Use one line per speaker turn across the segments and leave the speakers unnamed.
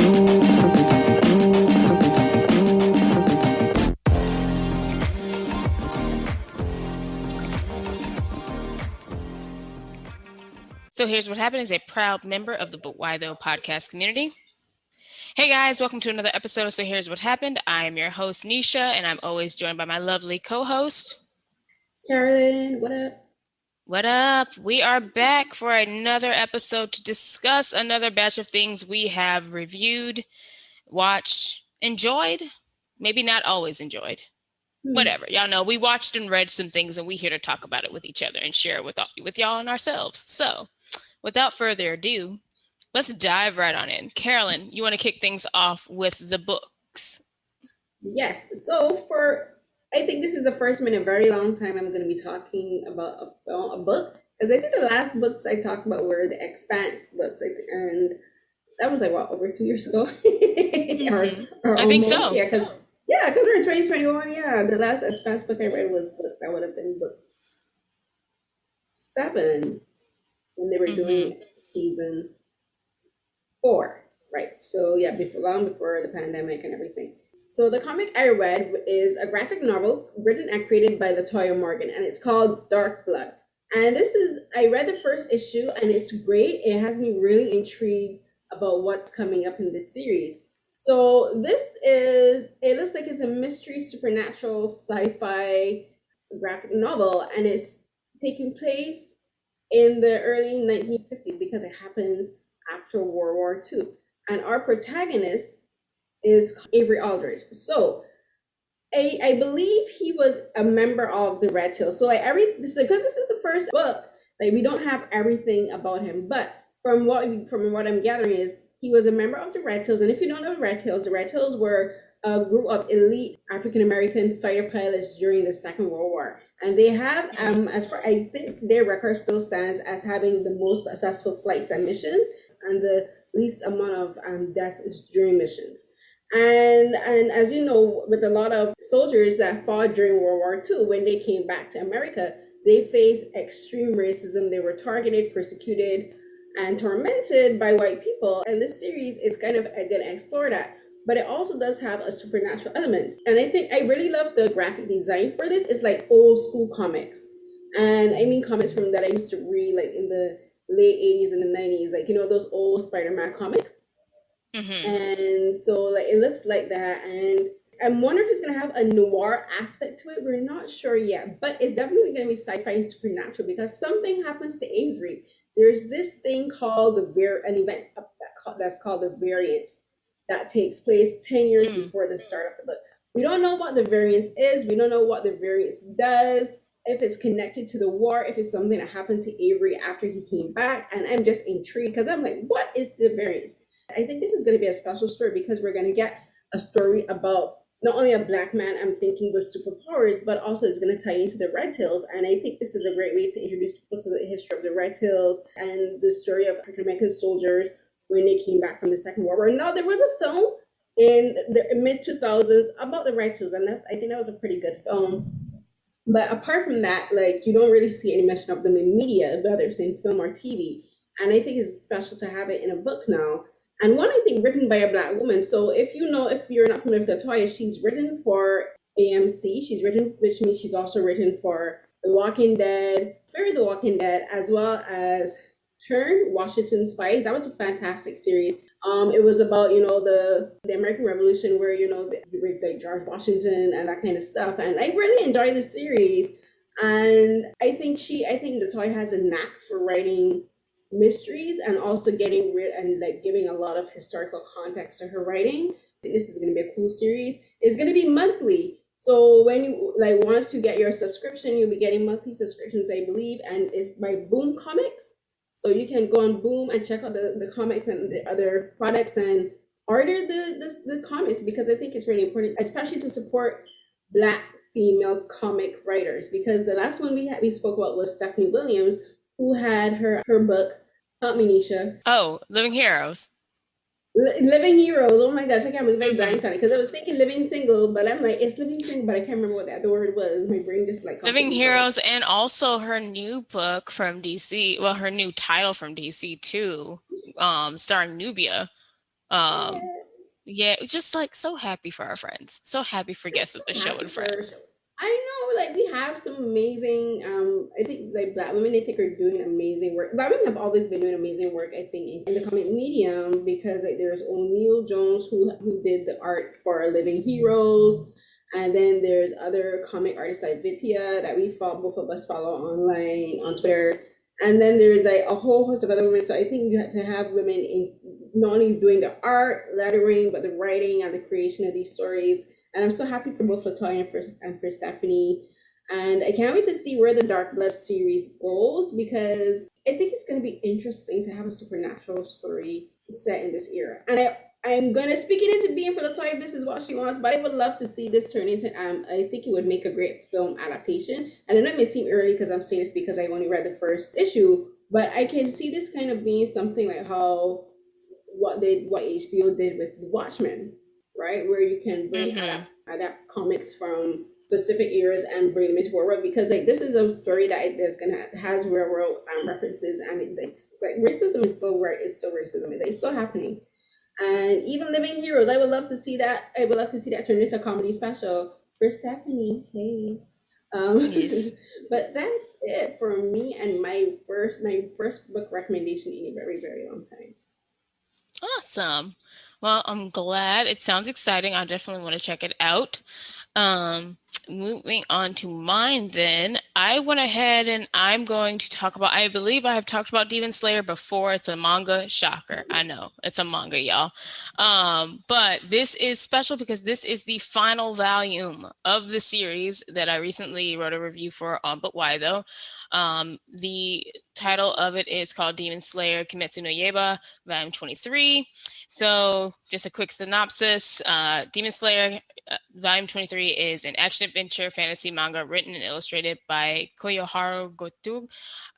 So Here's What Happened is a proud member of the But Why Though podcast community. Hey guys, welcome to another episode of So Here's What Happened. I am your host, Neysha, and I'm always joined by my lovely co-host,
Carolyn. What up?
What up? We are back for another episode to discuss another batch of things we have reviewed, watched, enjoyed, maybe not always enjoyed. Whatever. Y'all know we watched and read some things, and we're here to talk about it with each other and share it with y'all and ourselves. So without further ado, let's dive right on in. Carolyn, you want to kick things off with the books?
Yes. So I think this is the first time in a very long time I'm going to be talking about a book. Because I think the last books I talked about were the Expanse books. And that was over 2 years ago. or
I think so.
Yeah, because we're in 2021. Yeah, the last Expanse book I read that would have been book 7 when they were doing season 4, right? So yeah, long before the pandemic and everything. So the comic I read is a graphic novel written and created by LaToya Morgan, and it's called Dark Blood. And I read the first issue, and it's great. It has me really intrigued about what's coming up in this series. So it looks like it's a mystery, supernatural, sci-fi graphic novel, and it's taking place in the early 1950s because it happens after World War II. And our protagonist is Avery Aldridge. So I believe he was a member of the Red Tails. So because this is the first book, we don't have everything about him. But from what I'm gathering is he was a member of the Red Tails. And if you don't know the Red Tails were a group of elite African-American fighter pilots during the Second World War. And they have, I think their record still stands as having the most successful flights and missions and the least amount of deaths during missions. And as you know, with a lot of soldiers that fought during World War II, when they came back to America, they faced extreme racism. They were targeted, persecuted, and tormented by white people. And this series is kind of going to explore that. But it also does have a supernatural element. And I think I really love the graphic design for this. It's like old school comics. And I mean comics from that I used to read in the late 80s and the 90s, those old Spider-Man comics. And so it looks like that. And I'm wondering if it's going to have a noir aspect to it. We're not sure yet. But it's definitely going to be sci-fi and supernatural because something happens to Avery. There's this thing called an event that's called the Variance that takes place 10 years before the start of the book. We don't know what the variance is. We don't know what the variance does, if it's connected to the war, if it's something that happened to Avery after he came back. And I'm just intrigued because I'm like, what is the variance? I think this is going to be a special story because we're going to get a story about not only a Black man, I'm thinking, with superpowers, but also it's going to tie into the Red Tails. And I think this is a great way to introduce people to the history of the Red Tails and the story of African-American soldiers when they came back from the Second World War. Now, there was a film in the mid-2000s about the Red Tails, and I think that was a pretty good film. But apart from that, you don't really see any mention of them in media, whether it's in film or TV. And I think it's special to have it in a book now. And one, I think, written by a Black woman. So if you're not familiar with LaToya, she's written for AMC. Which means she's also written for The Walking Dead, Fear the Walking Dead, as well as Turn, Washington Spies. That was a fantastic series. It was about, the American Revolution where, like George Washington and that kind of stuff. And I really enjoyed the series. And I think LaToya has a knack for writing mysteries and also getting rid and giving a lot of historical context to her writing. This is going to be a cool series. It's going to be monthly. So when you want to get your subscription, you'll be getting monthly subscriptions, I believe, and it's by Boom Comics. So you can go on Boom and check out the comics and the other products and order the comics because I think it's really important, especially to support Black female comic writers. Because the last one we spoke about was Stephanie Williams, who had her book, Help Me, Neysha.
Oh, Living Heroes.
Living Heroes. Oh my gosh, I can't believe I blanked on it because I was thinking Living Single, but I'm like, it's Living Single, but I can't remember what the word was. My brain just
Living Heroes, and also her new book from DC. Well, her new title from DC too, starring Nubia. Yeah, it's just like so happy for our friends. So happy for guests of the show
Happy
and
for.
friends.
I know, like we have some amazing. I think like Black women, I think are doing amazing work. Black women have always been doing amazing work. I think in the comic medium because like there's O'Neill Jones who did the art for Living Heroes, and then there's other comic artists like Vitia that we follow, both of us follow online on Twitter. And then there's like a whole host of other women. So I think you have to have women in not only doing the art, lettering, but the writing and the creation of these stories. And I'm so happy for both Latoya and for Stephanie. And I can't wait to see where the Dark Blood series goes because I think it's going to be interesting to have a supernatural story set in this era. And I'm going to speak it into being for Latoya if this is what she wants, but I would love to see this turn into, I think it would make a great film adaptation. And I know it may seem early because I'm saying this because I only read the first issue, but I can see this kind of being something like how what HBO did with Watchmen, right? Where you can bring
Mm-hmm.
adapt comics from specific eras and bring them into our world because like this is a story that is gonna has real world references and it's like racism is still where it's still racism. It's still happening. And even Living Heroes, I would love to see that. I would love to see that turned into a comedy special for Stephanie. Hey. Um,
Yes.
but that's it for me and my first book recommendation in a very, very long time.
Awesome. Well, I'm glad. It sounds exciting. I definitely want to check it out. Um, Moving on to mine then, I went ahead and I'm going to talk about, I believe I have talked about Demon Slayer before. It's a manga. Shocker. I know. It's a manga, y'all. But this is special because this is the final volume of the series that I recently wrote a review for on But Why Though. The title of it is called Demon Slayer Kimetsu No Yaiba Volume 23. So, just a quick synopsis. Demon Slayer Volume 23 is an action-adventure fantasy manga written and illustrated by Koyoharu Gotouge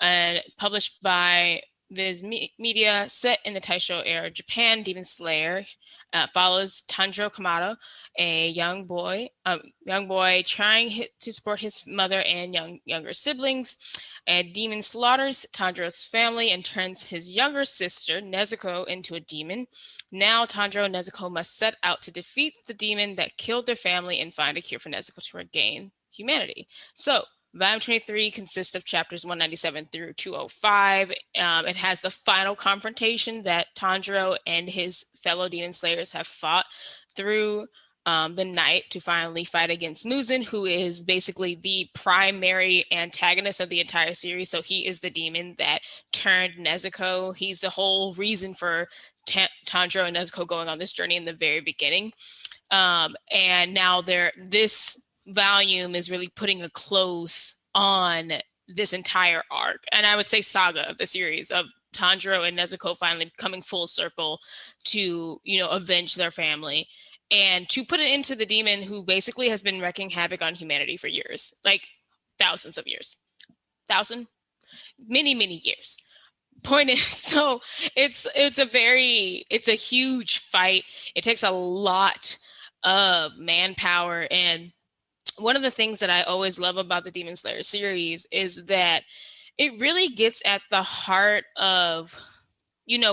and published by VIZ Media, set in the Taisho era Japan. Demon Slayer follows Tanjiro Kamado, a young boy trying to support his mother and younger siblings. A demon slaughters Tanjiro's family and turns his younger sister, Nezuko, into a demon. Now, Tanjiro and Nezuko must set out to defeat the demon that killed their family and find a cure for Nezuko to regain humanity. So, Volume 23 consists of chapters 197 through 205. It has the final confrontation that Tanjiro and his fellow demon slayers have fought through the night to finally fight against Muzan, who is basically the primary antagonist of the entire series. So he is the demon that turned Nezuko. He's the whole reason for Tanjiro and Nezuko going on this journey in the very beginning. And now this volume is really putting a close on this entire arc, and I would say saga of the series of Tanjiro and Nezuko finally coming full circle to, avenge their family and to put it into the demon who basically has been wreaking havoc on humanity for years, like thousands of years. Thousand? Many years. Point is, so it's a huge fight. It takes a lot of manpower, and one of the things that I always love about the Demon Slayer series is that it really gets at the heart of,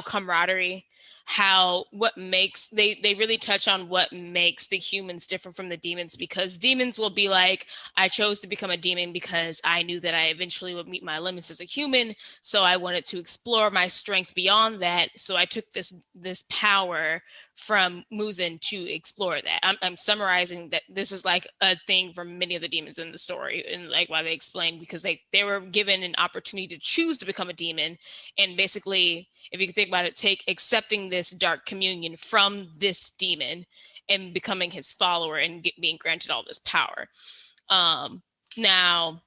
camaraderie, how what makes they really touch on what makes the humans different from the demons, because demons will be like, I chose to become a demon because I knew that I eventually would meet my limits as a human, so I wanted to explore my strength beyond that, so I took this power from Muzan to explore that. I'm summarizing that this is like a thing for many of the demons in the story, and like why they explain, because they were given an opportunity to choose to become a demon, and basically, if you think about it, take accepting this dark communion from this demon and becoming his follower and being granted all this power. Now,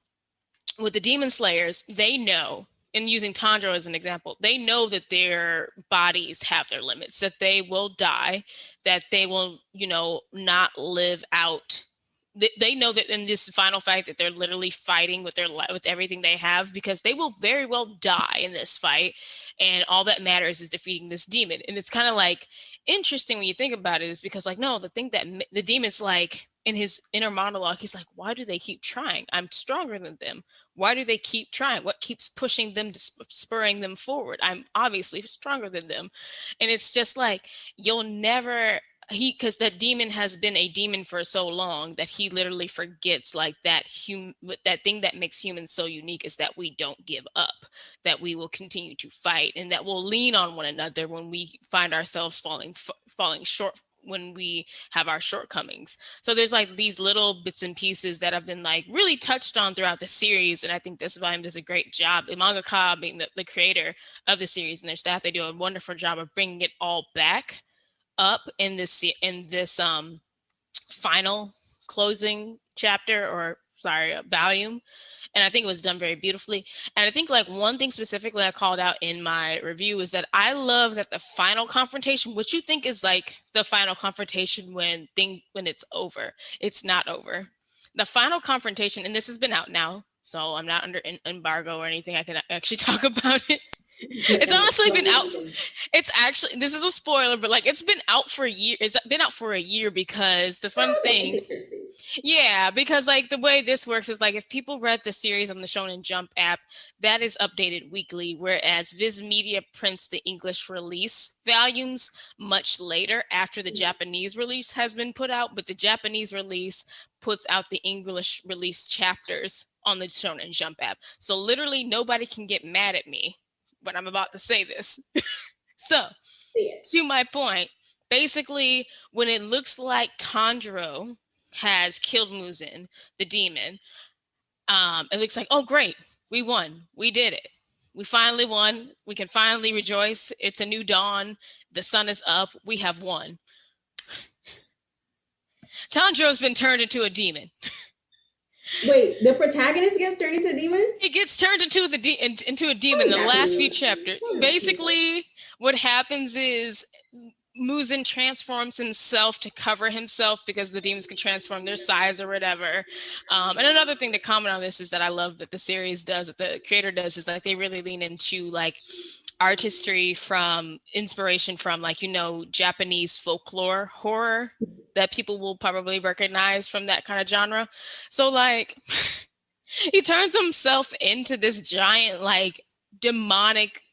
with the demon slayers, they know, and using Tanjiro as an example, they know that their bodies have their limits, that they will die, that they will, not live out. They know that in this final fight that they're literally fighting with with everything they have, because they will very well die in this fight, and all that matters is defeating this demon. And it's kind of like interesting when you think about it, is because like, no, the thing that the demon's like, in his inner monologue, he's like, why do they keep trying? I'm stronger than them. Why do they keep trying? What keeps pushing them to spurring them forward? I'm obviously stronger than them. And it's just like, you'll never because that demon has been a demon for so long that he literally forgets like that that thing that makes humans so unique is that we don't give up, that we will continue to fight, and that we'll lean on one another when we find ourselves falling short, when we have our shortcomings. So there's like these little bits and pieces that have been like really touched on throughout the series, and I think this volume does a great job. The mangaka, being the creator of the series, and their staff, they do a wonderful job of bringing it all back up in this final closing chapter, or sorry, volume. And I think it was done very beautifully. And I think like one thing specifically I called out in my review is that I love that the final confrontation, which you think is like the final confrontation when it's over, it's not over. The final confrontation, and this has been out now, so I'm not under embargo or anything, I can actually talk about it. It's honestly been out. It's actually, this is a spoiler, but like it's been out for a year. It's been out for a year because the fun thing, yeah, because like the way this works is like if people read the series on the Shonen Jump app, that is updated weekly, whereas VIZ Media prints the English release volumes much later after the Japanese release has been put out, but the Japanese release puts out the English release chapters on the Shonen Jump app. So literally nobody can get mad at me when I'm about to say this. So, to my point, basically, when it looks like Tanjiro has killed Muzan, the demon, it looks like, oh, great, we won. We did it. We finally won. We can finally rejoice. It's a new dawn. The sun is up. We have won. Tanjiro's been turned into a demon.
Wait, the protagonist gets turned into a demon?
He gets turned into a demon in the last few chapters. Basically, what happens is Muzan transforms himself to cover himself because the demons can transform their size or whatever. And another thing to comment on this is that I love that the series does, that the creator does, is like they really lean into like artistry from inspiration from like, you know, Japanese folklore horror that people will probably recognize from that kind of genre. So like he turns himself into this giant, like demonic,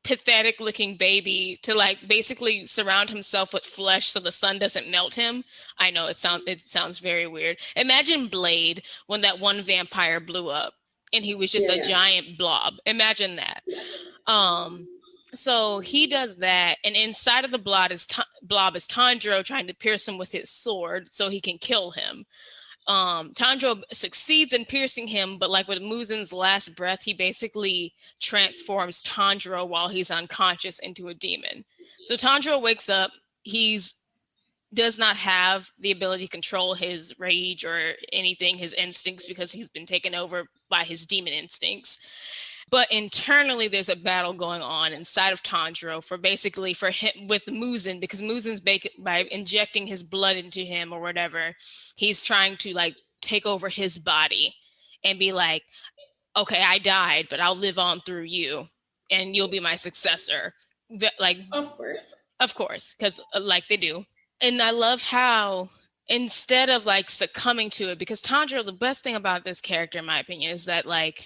pathetic looking baby to like basically surround himself with flesh so the sun doesn't melt him. I know it sounds very weird. Imagine Blade when that one vampire blew up and he was just a giant blob. Imagine that. So he does that, and inside of the blob is Tanjiro trying to pierce him with his sword so he can kill him. Tanjiro succeeds in piercing him, but like with Muzan's last breath, he basically transforms Tanjiro while he's unconscious into a demon. So Tanjiro wakes up. Does not have the ability to control his rage or anything, his instincts, because he's been taken over by his demon instincts. But internally, there's a battle going on inside of Tanjiro for him with Muzan, because Muzan's by injecting his blood into him or whatever, he's trying to like take over his body and be like, okay, I died, but I'll live on through you and you'll be my successor. Like, of course, because like they do. And I love how instead of like succumbing to it, because Tanjiro, the best thing about this character, in my opinion, is that like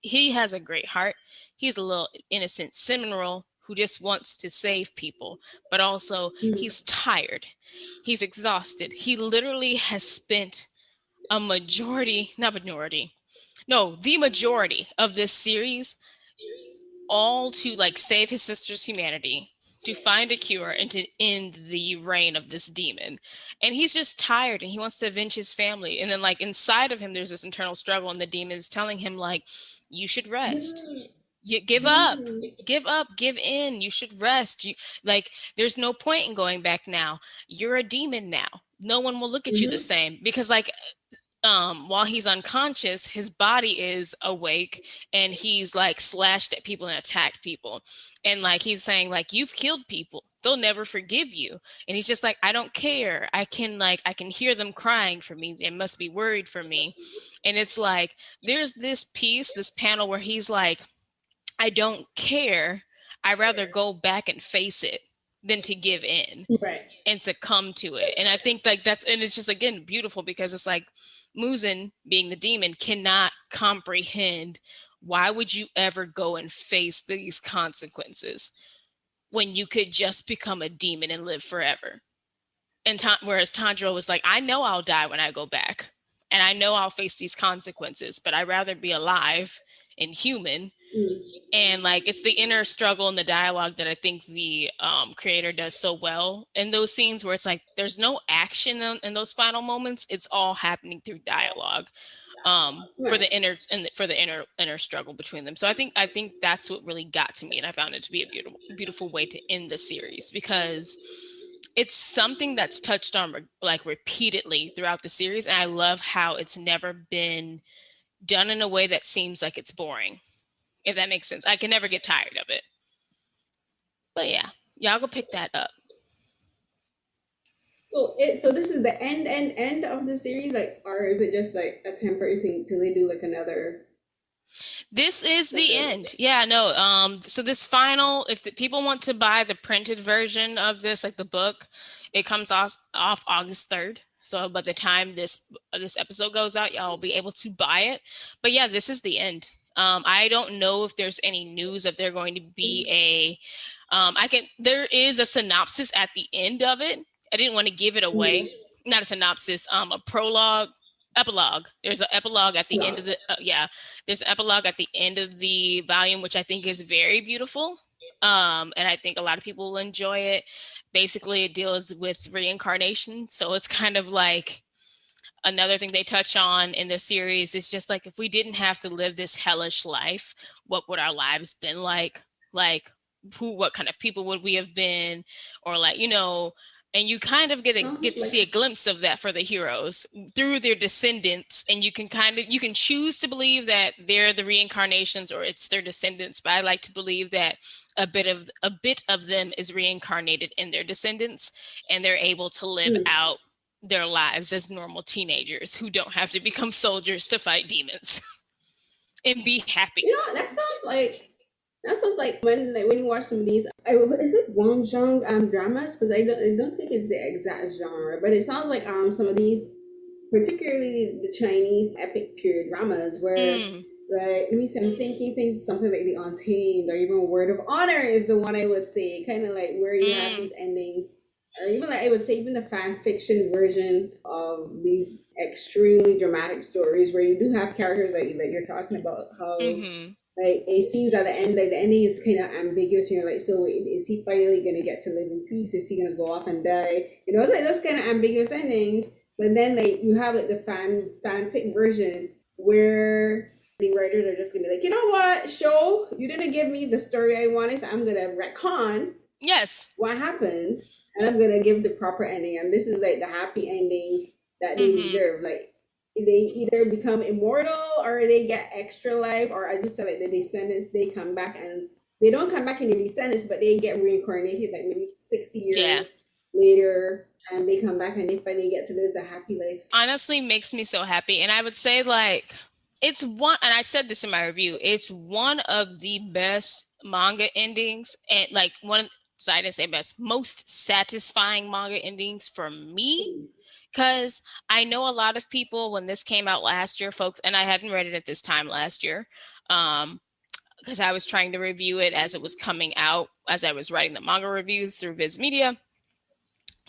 he has a great heart. He's a little innocent cinnamon who just wants to save people, but also he's tired. He's exhausted. He literally has spent the majority of this series all to like save his sister's humanity, to find a cure, and to end the reign of this demon. And he's just tired and he wants to avenge his family. And then like inside of him, there's this internal struggle, and the demon is telling him like, you should rest. You give up, give in. You should rest. There's no point in going back now. You're a demon now. No one will look at you the same, because like, while he's unconscious, his body is awake and he's like slashed at people and attacked people. And like, he's saying like, you've killed people. They'll never forgive you. And he's just like, I don't care. I can hear them crying for me. They must be worried for me. And it's like, there's this panel where he's like, I don't care. I'd rather go back and face it than to give in and succumb to it. And I think like and it's just, again, beautiful, because it's like, Muzan, being the demon, cannot comprehend why would you ever go and face these consequences when you could just become a demon and live forever. And whereas Tanjiro was like, I know I'll die when I go back, and I know I'll face these consequences, but I'd rather be alive and human.
Mm.
And like, it's the inner struggle and the dialogue that I think the creator does so well in those scenes, where it's like there's no action in those final moments. It's all happening through dialogue, for
Right.
the inner struggle between them. So I think that's what really got to me, and I found it to be a beautiful way to end the series, because it's something that's touched on like repeatedly throughout the series, and I love how it's never been done in a way that seems like it's boring, if that makes sense. I can never get tired of it. But yeah, y'all go pick that up.
So this is the end of the series, like, or is it just like a temporary thing till they do like another
This is
like
the end. Yeah, no. So this final, if the people want to buy the printed version of this, like the book, it comes off August 3rd. So by the time this episode goes out, y'all will be able to buy it. But yeah, this is the end. I don't know if there's any news if they're going to be there is a synopsis at the end of it. I didn't want to give it away.
mm,
Not a synopsis, a prologue, epilogue. There's an epilogue at the end of
no.
the there's an epilogue at the end of the volume, which I think is very beautiful. And I think a lot of people will enjoy it. Basically, it deals with reincarnation. So it's kind of like another thing they touch on in this series is just like, if we didn't have to live this hellish life, what would our lives been like? Like, what kind of people would we have been? Or like, and you kind of get to see a
Like,
glimpse of that for the heroes through their descendants, and you can choose to believe that they're the reincarnations or it's their descendants, but I like to believe that a bit of them is reincarnated in their descendants, and they're able to live
mm.
out their lives as normal teenagers who don't have to become soldiers to fight demons and be happy.
That sounds like when you watch some of these, is it Wong Jung dramas? Because I don't think it's the exact genre, but it sounds like some of these, particularly the Chinese epic period dramas, where
Mm,
like, let me see, I'm thinking things something like the Untamed or even Word of Honor is the one I would say, kind of like where you have
mm,
these endings, or even like I would say even the fan fiction version of these extremely dramatic stories where you do have characters that you're talking about, how
mm-hmm.
like it seems at the end, like the ending is kind of ambiguous. And you're like, so wait, is he finally gonna get to live in peace? Is he gonna go off and die? Like those kind of ambiguous endings. But then like you have like the fanfic version where the writers are just gonna be like, you know what, show, you didn't give me the story I wanted, so I'm gonna retcon
Yes.
what happened, and I'm gonna give the proper ending. And this is like the happy ending that they
Mm-hmm.
deserve. Like they either become immortal or they get extra life, or I just said like the descendants, they come back and they don't come back in the descendants, but they get reincarnated like maybe 60
Yeah.
years later, and they come back and they finally get to live the happy life.
Honestly, makes me so happy. And I would say, like, it's one, and I said this in my review, it's one of the best manga endings, and like so I didn't say best, most satisfying manga endings for me. Because I know a lot of people, when this came out last year, folks, and I hadn't read it at this time last year, because I was trying to review it as it was coming out, as I was writing the manga reviews through VIZ Media.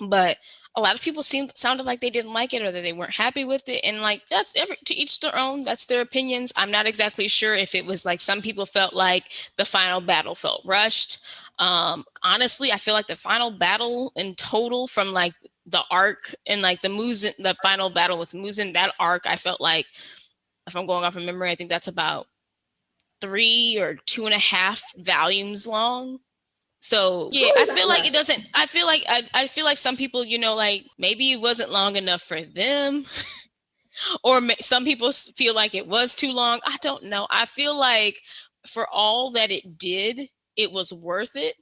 But a lot of people sounded like they didn't like it or that they weren't happy with it, and like, that's to each their own. That's their opinions. I'm not exactly sure if it was like, some people felt like the final battle felt rushed. Honestly, I feel like the final battle in total, from like the arc and like the final battle with Muzan, that arc, I felt like, if I'm going off of memory, I think that's about 3 or 2.5 volumes long. So yeah,
Oh,
I
is
feel
that
like it
much?
doesn't. I feel like some people, like maybe it wasn't long enough for them, or some people feel like it was too long. I don't know. I feel like for all that it did, it was worth it,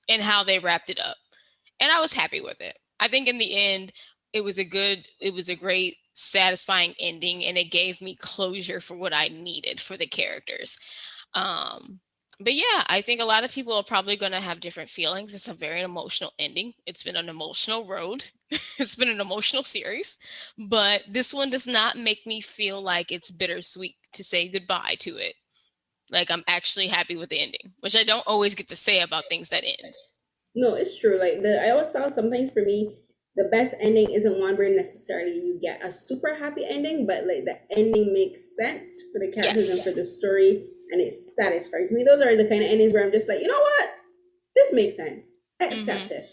and how they wrapped it up, and I was happy with it. I think in the end, it was a great, satisfying ending, and it gave me closure for what I needed for the characters. Um, but yeah, I think a lot of people are probably going to have different feelings. It's a very emotional ending. It's been an emotional road. It's been an emotional series, but this one does not make me feel like it's bittersweet to say goodbye to it. Like, I'm actually happy with the ending, which I don't always get to say about things that end.
No, it's true. Like the I always saw some things for me. the best ending isn't one where necessarily you get a super happy ending, but like the ending makes sense for the characters and for the
Yes.
story, and it satisfies me. Those are the kind of endings where I'm just like, you know what, this makes sense. I accept
Mm-hmm.
it.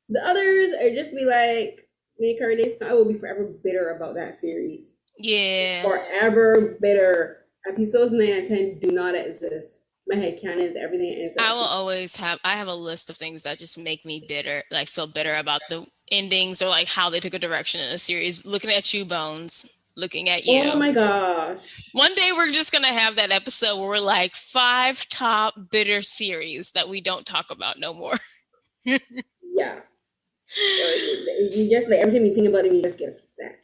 The others are just be like, make her days. I will be forever bitter about that series.
Yeah.
Forever bitter. Episodes 9 and 10 do not exist. My head canon is everything ends at
I will
episode.
always I have a list of things that just make me bitter, like feel bitter about the endings or like how they took a direction in a series. Looking at you, Bones. Looking at
Oh
you.
my gosh.
One day we're just gonna have that episode where we're like 5 top bitter series that we don't talk about no more.
Yeah. Or you just like every time you think about it, you just get upset.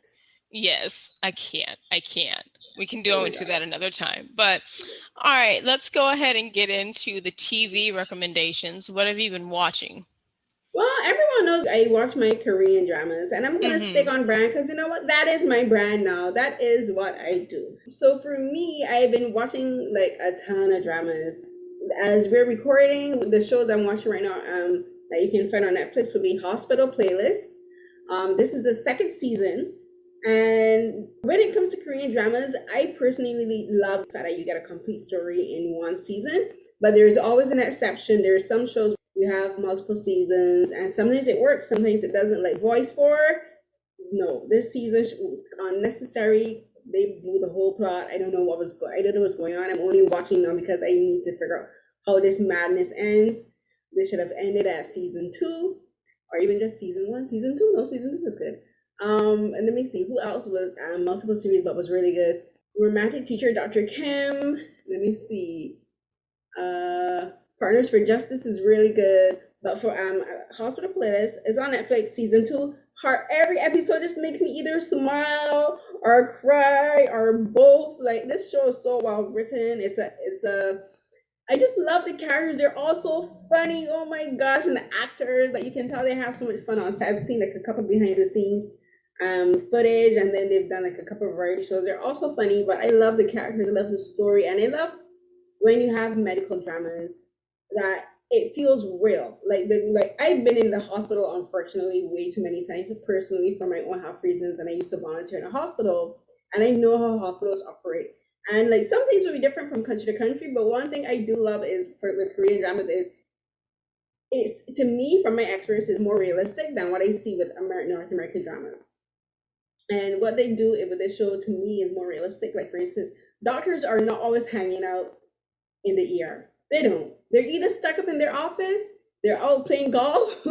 Yes, I can't. I can't. We can
Oh
go
my
into
god.
that another time. But all right, let's go ahead and get into the TV recommendations. What have you been watching?
Well, everyone knows I watch my Korean dramas, and I'm gonna stick
Mm-hmm.
on brand because you know what? That is my brand now. That is what I do. So for me, I've been watching like a ton of dramas. As we're recording, the shows I'm watching right now, that you can find on Netflix would be Hospital Playlist. This is the second season, and when it comes to Korean dramas, I personally really love the fact that you get a complete story in one season. But there's always an exception. There's some shows you have multiple seasons, and sometimes it works, sometimes it doesn't. Like Voice 4, no, this season unnecessary. They blew the whole plot. I don't know what was I don't know what's going on. I'm only watching now because I need to figure out how this madness ends. This should have ended at season 2, or even just season 1. Season 2, no, season 2 was good. And let me see who else was multiple series but was really good. Romantic Teacher Dr. Kim. Let me see. Uh, Partners for Justice is really good. But for Hospital Playlist, it's on Netflix. Season 2. Every episode just makes me either smile or cry or both. Like this show is so well written. It's a I just love the characters. They're all so funny. Oh my gosh. And the actors, like you can tell they have so much fun on set. I've seen like a couple behind the scenes footage, and then they've done like a couple of variety shows. They're also funny, but I love the characters. I love the story, and I love when you have medical dramas that it feels real. Like I've been in the hospital unfortunately way too many times personally for my own health reasons, and I used to volunteer in a hospital, and I know how hospitals operate. And like some things will be different from country to country, but one thing I do love is with Korean dramas is it's to me from my experience is more realistic than what I see with North American dramas. And what they do with this show to me is more realistic. Like for instance, doctors are not always hanging out in the ER. They don't. They're either stuck up in their office, they're out playing golf,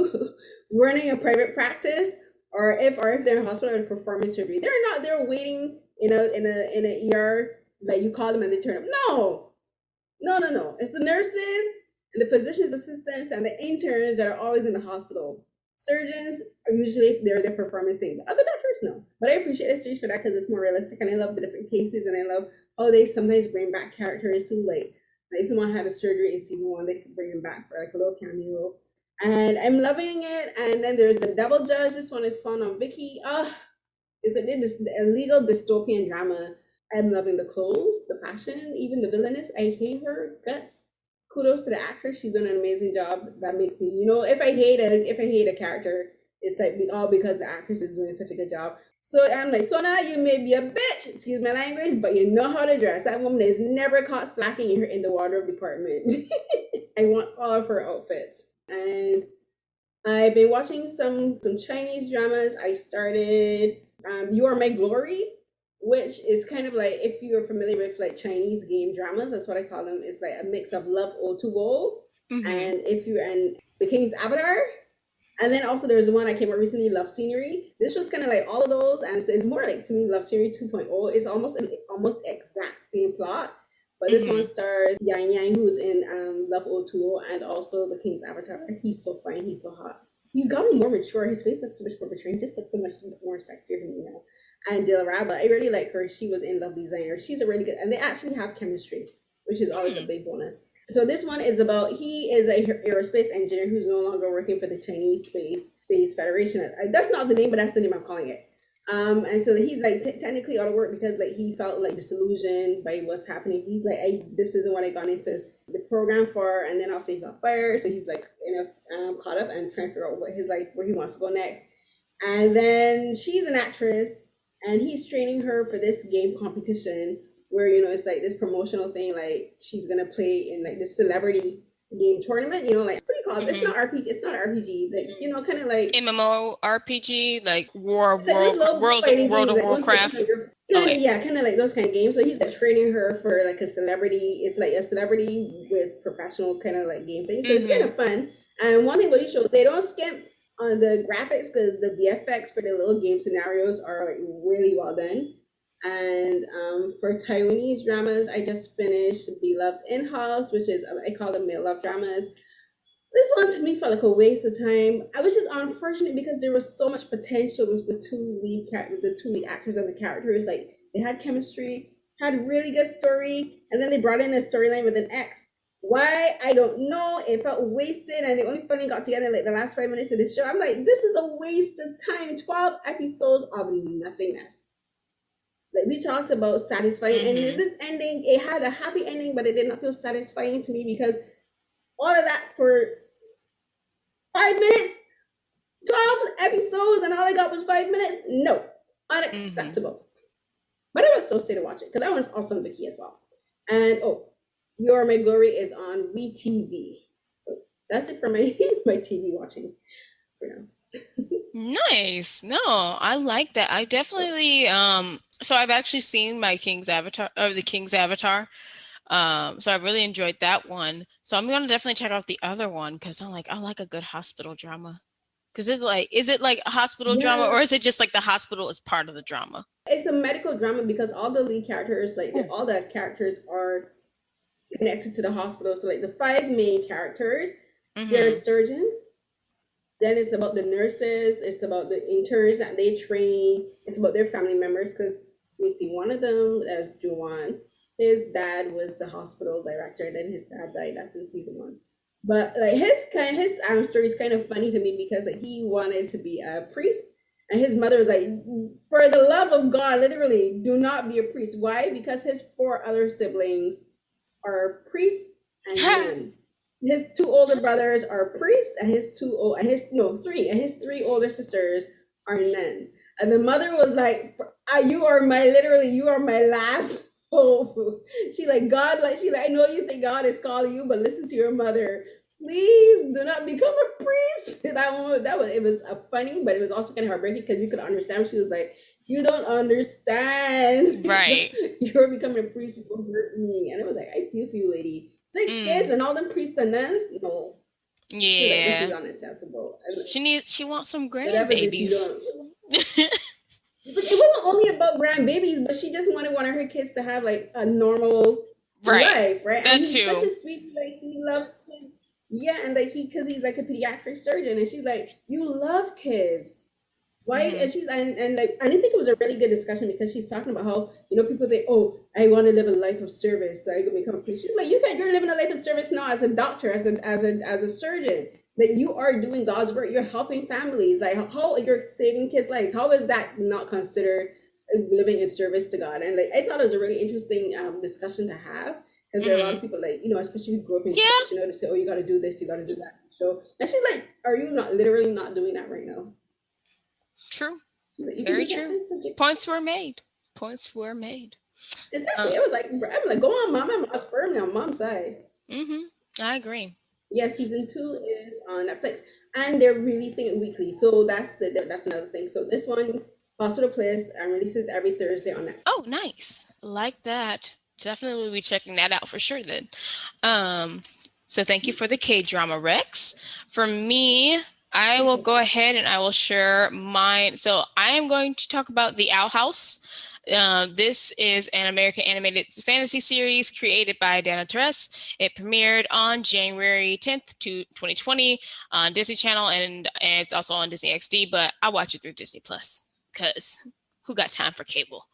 running a private practice, or if they're in a hospital and performing surgery. They're not there waiting in a ER that you call them and they turn up. No, no, no, no. It's the nurses and the physician's assistants and the interns that are always in the hospital. Surgeons are usually if they're performing things. The other doctors no. But I appreciate the series for that because it's more realistic and I love the different cases and I love how they sometimes bring back characters who like someone had a surgery in season 1, they could bring him back for like a little cameo. And I'm loving it. And then there's the Devil Judge. This one is found on Viki. It's a legal dystopian drama. I'm loving the clothes, the fashion, even the villainess. I hate her guts. Kudos to the actress; she's done an amazing job. That makes me, if I hate a character, it's like all because the actress is doing such a good job. So I'm like, Sona, you may be a bitch, excuse my language, but you know how to dress. That woman is never caught slacking in the wardrobe department. I want all of her outfits. And I've been watching some Chinese dramas. I started You Are My Glory, which is kind of like if you're familiar with like Chinese game dramas, that's what I call them. It's like a mix of Love O2O
Mm-hmm.
and if you and The King's Avatar. And then also there was one I came up recently, Love Scenery. This was kind of like all of those, and so it's more like to me Love Scenery 2.0. It's almost an almost exact same plot, but this one
Mm-hmm.
stars Yang Yang, who's in Love O2O, and also The King's Avatar. He's so fine, he's so hot. He's gotten more mature. His face looks so much more mature. He just looks so much more sexier to me now. And Dilraba, I really like her. She was in Love Designer. She's a really good, and they actually have chemistry, which is always a
Mm.
big bonus. So this one is about he is a aerospace engineer who's no longer working for the Chinese Space Federation. That's not the name, but that's the name I'm calling it. And so he's like technically out of work because like he felt like disillusioned by what's happening. He's like, this isn't what I got into the program for, and then also he got fired. So he's like caught up and trying to figure out what his like where he wants to go next. And then she's an actress, and he's training her for this game competition where it's like this promotional thing, like she's gonna play in like this celebrity game tournament. Like what do you call it? It's not RPG. It's not RPG. Like kind of like
MMORPG, like
those little fighting
World
games,
of
like those
Warcraft.
kind of like those kind of games. So he's like training her for like a celebrity. It's like a celebrity with professional kind of like game thing. So it's kind of fun. And one thing about these shows, they don't skimp on the graphics because the VFX for the little game scenarios are like really well done. And for Taiwanese dramas, I just finished Beloved In-House, which is I call them male love dramas. This one to me felt like a waste of time. I was just unfortunate because there was so much potential with the two lead actors and the characters. Like they had chemistry, had really good story, and then they brought in a storyline with an ex. Why? I don't know. It felt wasted, and they only finally got together like the last 5 minutes of the show. I'm like, this is a waste of time. 12 episodes of nothingness. Like we talked about satisfying endings. This ending, it had a happy ending, but it did not feel satisfying to me because all of that for 5 minutes, 12 episodes, and all I got was 5 minutes. No, unacceptable. But I would still say to watch it because that one's also on Viki as well. And Your My Glory is on WeTV. So that's it for my my TV watching for now.
Nice. No, I like that. I definitely so I've actually seen the King's Avatar. So I really enjoyed that one. So I'm gonna definitely check out the other one because I like a good hospital drama. Because is it like a hospital drama, or is it just like the hospital is part of the drama?
It's a medical drama because all the lead characters, all the characters are connected to the hospital. So like the 5 main characters, they're surgeons. Then it's about the nurses. It's about the interns that they train. It's about their family members because we see one of them as Juwan. His dad was the hospital director, and then his dad died. That's in season 1. But like his story is kind of funny to me because like, he wanted to be a priest, and his mother was like, "For the love of God, literally, do not be a priest." Why? Because his 4 other siblings are priests and nuns. His 2 older brothers are priests, and his 3 older sisters are nuns. And the mother was like, "You are my last hope." She like, "God, I know you think God is calling you, but listen to your mother. Please do not become a priest." It was funny, but it was also kind of heartbreaking because you could understand. She was like, "You don't understand.
Right.
You're becoming a priest will hurt me." And it was like, I feel for you, lady. 6 kids and all them priests and nuns? No.
Yeah.
This is unacceptable.
She wants some grandbabies.
But it wasn't only about grandbabies, but she just wanted one of her kids to have like a normal life, right?
That
and he's
too.
Such a sweet, like he loves kids. Yeah, and like because he's like a pediatric surgeon, and she's like, "You love kids." Why? And she's and like I didn't think it was a really good discussion because she's talking about how people think, "Oh, I want to live a life of service, so I can become a priest." She's like, you're living a life of service now as a doctor, as a surgeon. That you are doing God's work. You're helping families. Like how you're saving kids' lives. How is that not considered living in service to God? And like I thought it was a really interesting discussion to have because there are a lot of people like especially who grew up in church, they say, "Oh, you got to do this, you got to do that." So and she's like, "Are you not literally not doing that right now?"
True. Very true. Points were made.
Exactly. It was like, I'm like, go on, mom. I'm firmly on mom's side.
I agree.
Yeah, season 2 is on Netflix, and they're releasing it weekly. So that's another thing. So this one, Hospital Place, releases every Thursday on Netflix.
Oh, nice. Like that. Definitely will be checking that out for sure then. So thank you for the K-drama, Rex. For me, I will go ahead and I will share mine. So I am going to talk about The Owl House. This is an American animated fantasy series created by Dana Terrace. It premiered on January 10th, 2020 on Disney Channel, and it's also on Disney XD, but I watch it through Disney Plus because who got time for cable?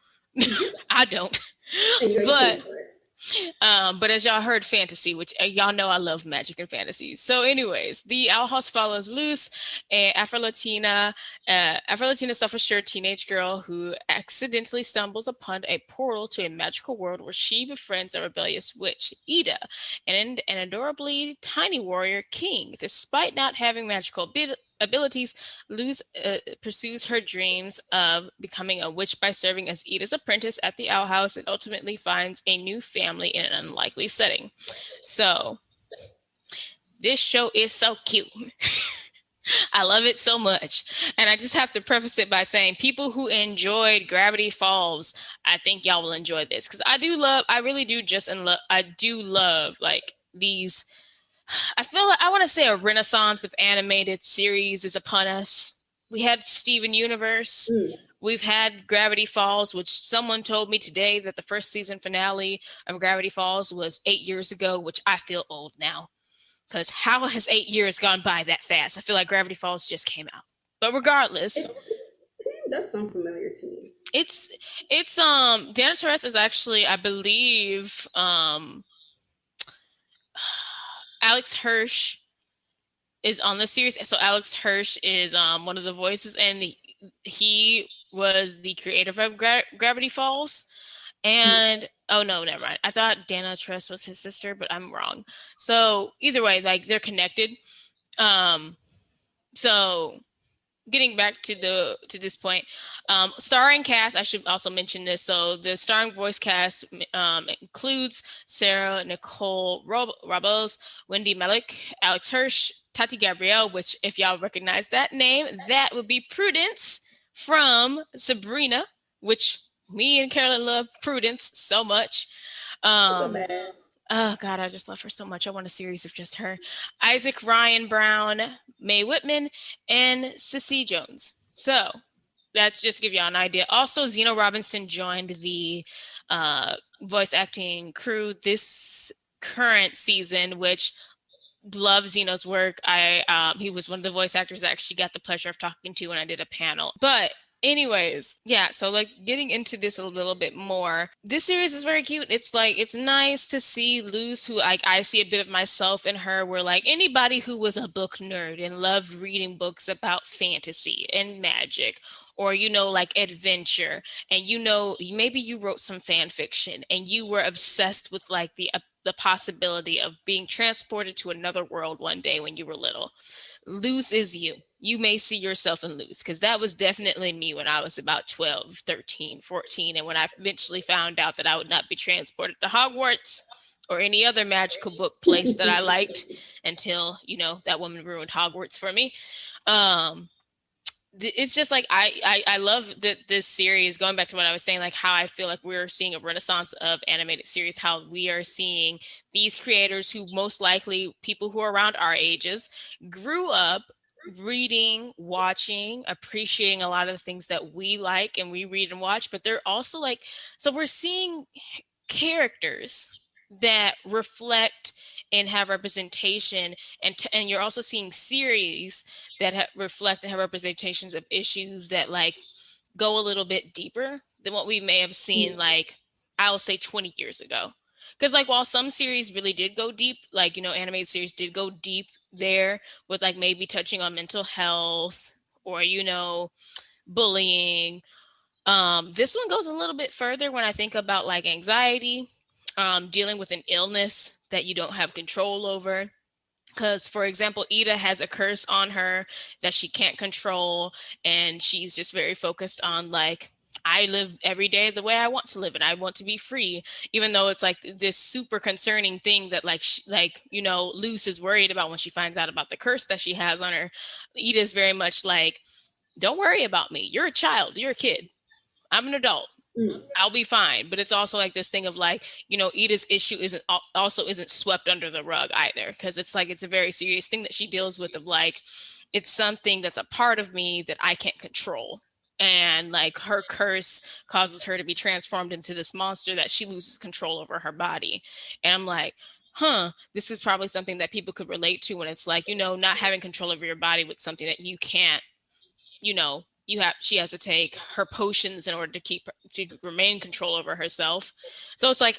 I don't. But But as y'all heard, fantasy, which y'all know I love magic and fantasy. So, anyways, the Owl House follows Luz, a Afro-Latina self-assured teenage girl who accidentally stumbles upon a portal to a magical world where she befriends a rebellious witch, Ida, and an adorably tiny warrior king. Despite not having magical abilities, Luz pursues her dreams of becoming a witch by serving as Ida's apprentice at the Owl House and ultimately finds a new family in an unlikely setting. So, this show is so cute. I love it so much. And I just have to preface it by saying, people who enjoyed Gravity Falls, I think y'all will enjoy this. Because I really do I do love like these. I feel like I want to say a renaissance of animated series is upon us. We had Steven Universe. We've had Gravity Falls, which someone told me today that the first season finale of Gravity Falls was 8 years ago, which I feel old now. Because how has 8 years gone by that fast? I feel like Gravity Falls just came out. But regardless,
it does sound familiar to me.
It's Dana Torres is actually, I believe, Alex Hirsch is on the series. So Alex Hirsch is one of the voices, and he was the creator of Gravity Falls. And oh no, never mind. I thought Dana Torres was his sister, but I'm wrong. So either way, like they're connected. So getting back to this point, starring cast, I should also mention this. So the starring voice cast includes Sarah Nicole Robles, Wendy Melick, Alex Hirsch, Tati Gabrielle, which if y'all recognize that name, that would be Prudence from Sabrina, which me and Carolyn love Prudence so much.
So bad.
Oh God, I just love her so much. I want a series of just her. Isaac Ryan Brown, Mae Whitman, and Cissy Jones. So that's just to give y'all an idea. Also, Zeno Robinson joined the voice acting crew this current season, which love Zeno's work. He was one of the voice actors I actually got the pleasure of talking to when I did a panel. But anyways, yeah, so like getting into this a little bit more, this series is very cute. It's like, it's nice to see Luz, who like I see a bit of myself in her, where like anybody who was a book nerd and loved reading books about fantasy and magic, or like adventure, and maybe you wrote some fan fiction and you were obsessed with like the possibility of being transported to another world one day when you were little. Luz is you. You may see yourself in Luz, because that was definitely me when I was about 12, 13, 14, and when I eventually found out that I would not be transported to Hogwarts or any other magical book place that I liked until, that woman ruined Hogwarts for me. It's just like I love that this series, going back to what I was saying, like how I feel like we're seeing a renaissance of animated series, how we are seeing these creators who most likely people who are around our ages grew up reading, watching, appreciating a lot of the things that we like and we read and watch, but they're also like, so we're seeing characters that reflect and have representation, and you're also seeing series that reflect and have representations of issues that like go a little bit deeper than what we may have seen, like I'll say 20 years ago. Because like while some series really did go deep, like animated series did go deep there with like maybe touching on mental health or bullying, this one goes a little bit further when I think about like anxiety, dealing with an illness that you don't have control over. Because, for example, Ida has a curse on her that she can't control, and she's just very focused on like, I live every day the way I want to live, and I want to be free, even though it's like this super concerning thing that Luz is worried about when she finds out about the curse that she has on her. Ida's very much like, don't worry about me. You're a child. You're a kid. I'm an adult. I'll be fine. But it's also like this thing of like, Ida's issue isn't swept under the rug either, because it's like it's a very serious thing that she deals with, of like, it's something that's a part of me that I can't control. And like her curse causes her to be transformed into this monster that she loses control over her body. And I'm like, this is probably something that people could relate to when it's like, not having control over your body with something that you can't, she has to take her potions in order to remain control over herself. So it's like,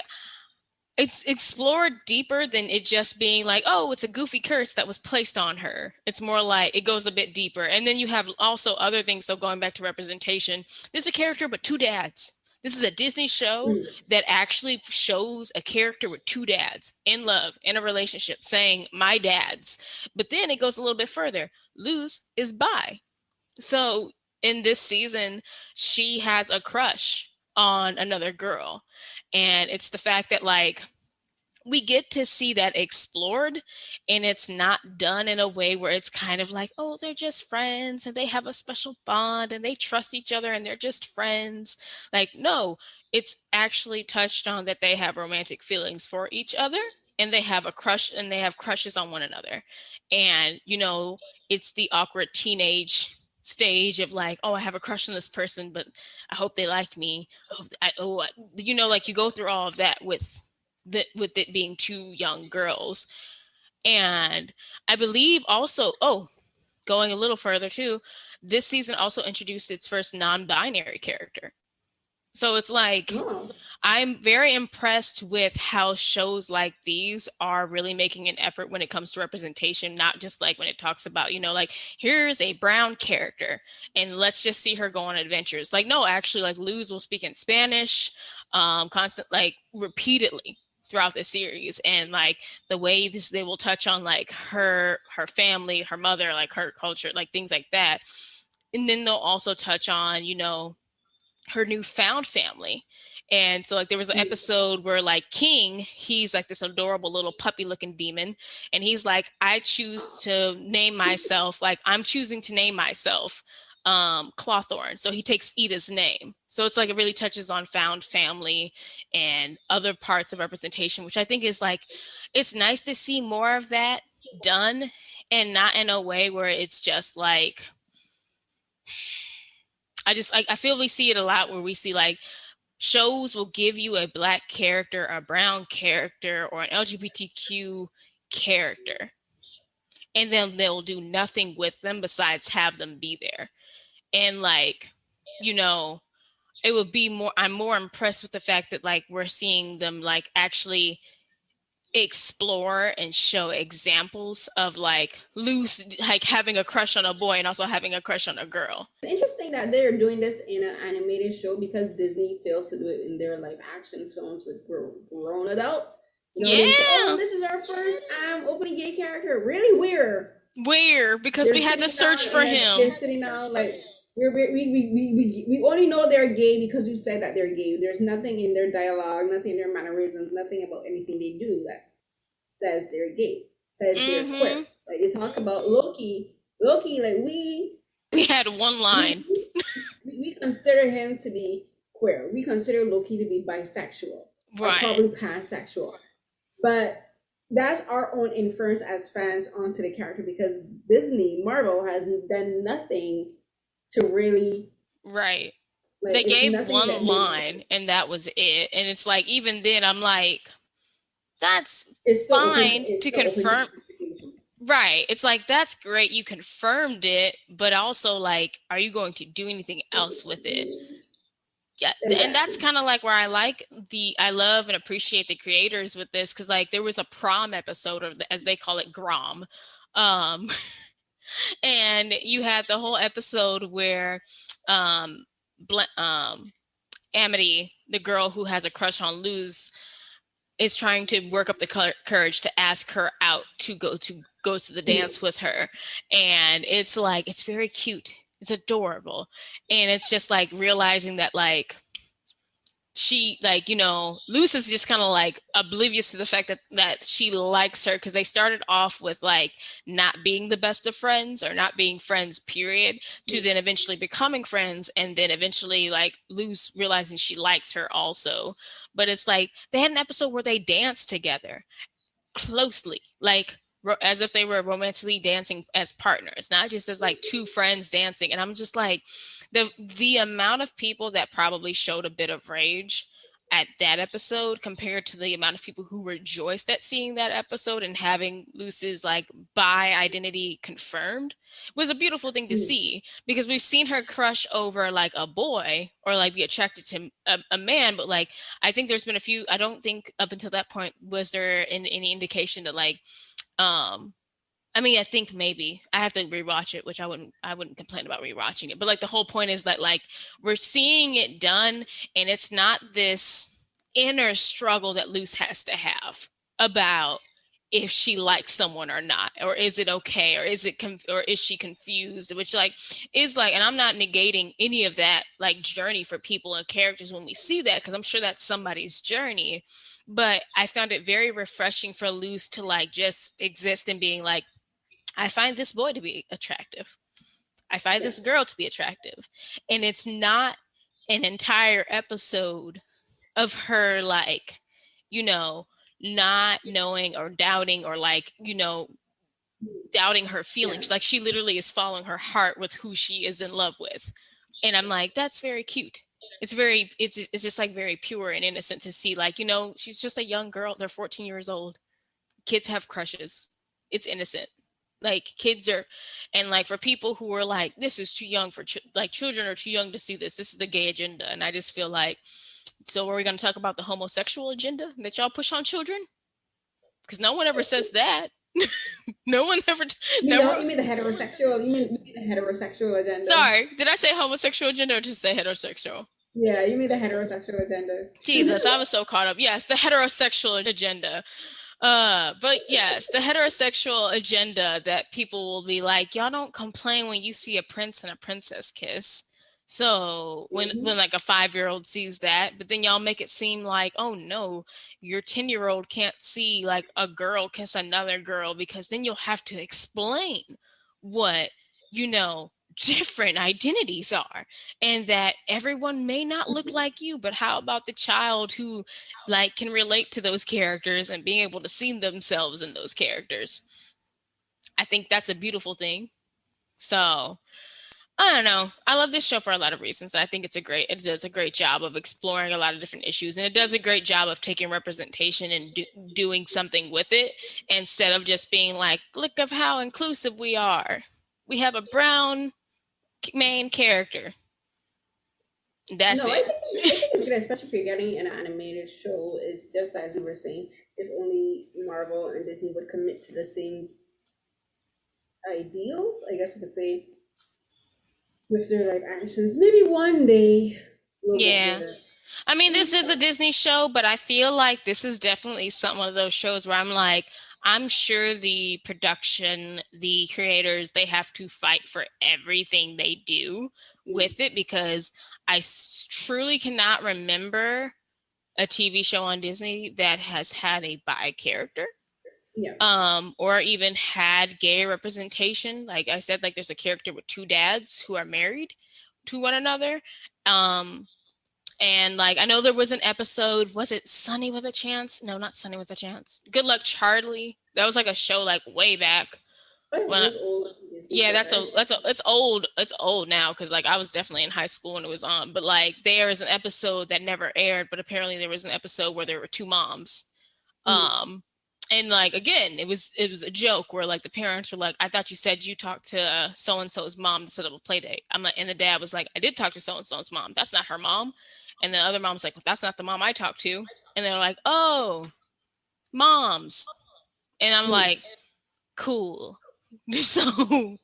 it's explored deeper than it just being like, oh, it's a goofy curse that was placed on her. It's more like it goes a bit deeper. And then you have also other things. So going back to representation, there's a character with two dads. This is a Disney show that actually shows a character with two dads in love, in a relationship, saying, my dads. But then it goes a little bit further. Luz is bi. So in this season, she has a crush on another girl. And it's the fact that, like, we get to see that explored, and it's not done in a way where it's kind of like, oh, they're just friends and they have a special bond and they trust each other and they're just friends. Like, no, it's actually touched on that they have romantic feelings for each other, and they have a crush, and they have crushes on one another. And, you know, it's the awkward teenage stage of like, oh, I have a crush on this person, but I hope they like me. You know, like, you go through all of that with it being two young girls. And I believe also, going a little further too, this season also introduced its first non-binary character. So it's like,
Oh.
I'm very impressed with how shows like these are really making an effort when it comes to representation, not just like when it talks about, you know, like, here's a brown character and let's just see her go on adventures. Like, no, actually, like, Luz will speak in Spanish, like, repeatedly throughout the series. And like the way they will touch on like her family, her mother, like her culture, like things like that. And then they'll also touch on, you know, her newfound family. And so like there was an episode where like King, he's like this adorable little puppy looking demon, and he's like, I choose to name myself, like, I'm choosing to name myself Clawthorn. So he takes Ida's name. So it's like it really touches on found family and other parts of representation, which I think is like, it's nice to see more of that done, and not in a way where it's just like, I feel we see it a lot where we see like shows will give you a Black character, a brown character, or an LGBTQ character, and then they'll do nothing with them besides have them be there. And like, you know, it would be more, I'm more impressed with the fact that like we're seeing them like actually explore and show examples of like Luz like having a crush on a boy and also having a crush on a girl.
It's interesting that they're doing this in an animated show because Disney fails to do it in their live action films with grown adults. You know, they say, "Oh,
Yeah.
this is our first openly gay character." Really weird.
Where? Because
They're
we had to
sitting down
search for
and then
him.
they're sitting down like we only know they're gay because you said that they're gay. There's nothing in their dialogue, nothing in their mannerisms, nothing about anything they do that says they're gay, says they're queer. Like they talk about Loki, like
We had one line.
we consider him to be queer. We consider Loki to be bisexual or
Right.
probably pansexual. But that's our own inference as fans onto the character because Marvel has done nothing to really
Right.
like.
They
It's
gave
nothing that
one line and that was it. And it's like, even then I'm like, that's
it's still open.
fine
It's
to
still open to
confirm.
interpretation.
Right. It's like, that's great. You confirmed it, but also like, are you going to do anything else with it? Yeah. And that's kind of like where I love and appreciate the creators with this. Cause like there was a prom episode of as they call it, Grom. And you had the whole episode where, Amity, the girl who has a crush on Luz, is trying to work up the courage to ask her out to go to the dance with her. And it's like, it's very cute, it's adorable, and it's just like realizing that like she, like, you know, Luz is just kind of like oblivious to the fact that she likes her, because they started off with like not being the best of friends or not being friends period, to then eventually becoming friends, and then eventually like Luz realizing she likes her also. But it's like they had an episode where they danced together closely, like as if they were romantically dancing as partners, not just as like two friends dancing. And I'm just like, the amount of people that probably showed a bit of rage at that episode compared to the amount of people who rejoiced at seeing that episode and having Luce's like bi identity confirmed was a beautiful thing to see, because we've seen her crush over like a boy or like be attracted to a man, but like I think there's been a few, I don't think up until that point was there any indication that like I mean, I think maybe I have to rewatch it, which I wouldn't complain about rewatching it. But like the whole point is that like we're seeing it done, and it's not this inner struggle that Luce has to have about if she likes someone or not, or is it okay, or is it or is she confused, which like is like, and I'm not negating any of that like journey for people and characters when we see that, because I'm sure that's somebody's journey. But I found it very refreshing for Luce to like just exist and being like, I find this boy to be attractive. I find this girl to be attractive. And it's not an entire episode of her like, you know, not knowing or doubting or like, you know, doubting her feelings. Like she literally is following her heart with who she is in love with. And I'm like, that's very cute. It's just like very pure and innocent to see, like, you know, she's just a young girl. They're 14 years old. Kids have crushes. It's innocent. Like kids are, and like for people who are like, this is too young for like children are too young to see this. This is the gay agenda. And I just feel like, so are we going to talk about the homosexual agenda that y'all push on children? Because no one ever says that. No one ever.
You mean the heterosexual? You mean the heterosexual agenda?
Sorry, did I say homosexual agenda or just say heterosexual?
Yeah, you mean the heterosexual agenda.
Jesus, I was so caught up. Yes, the heterosexual agenda. But yes, the heterosexual agenda that people will be like, y'all don't complain when you see a prince and a princess kiss. So when like a 5-year-old sees that, but then y'all make it seem like, oh no, your 10-year-old can't see like a girl kiss another girl, because then you'll have to explain what, you know, different identities are, and that everyone may not look like you, but how about the child who like can relate to those characters and being able to see themselves in those characters? I think that's a beautiful thing. So I don't know. I love this show for a lot of reasons. I think it does a great job of exploring a lot of different issues, and it does a great job of taking representation and doing something with it, instead of just being like, look of how inclusive we are. We have a brown main character. That's it.
I think it's good, especially if you're getting an animated show. It's just as we were saying, if only Marvel and Disney would commit to the same ideals, I guess you could say, with their live actions, maybe one day we'll get there.
I mean, this is a Disney show, but I feel like this is definitely one of those shows where I'm like, I'm sure the production, the creators, they have to fight for everything they do with it, because I truly cannot remember a TV show on Disney that has had a bi character. Or even had gay representation. Like I said, like there's a character with 2 dads who are married to one another. And like I know there was an episode, was it Sunny with a Chance? No, not Sunny with a Chance. Good Luck Charlie. That was like a show like way back. It's old. It's old now, because like I was definitely in high school when it was on. But like there is an episode that never aired, but apparently there was an episode where there were 2 moms. And like again, it was a joke where like the parents were like, I thought you said you talked to so and so's mom to set up a play date. I'm like, and the dad was like, I did talk to so and so's mom. That's not her mom. And the other mom's like, well, that's not the mom I talked to. And they're like, oh, moms. And I'm like, cool. So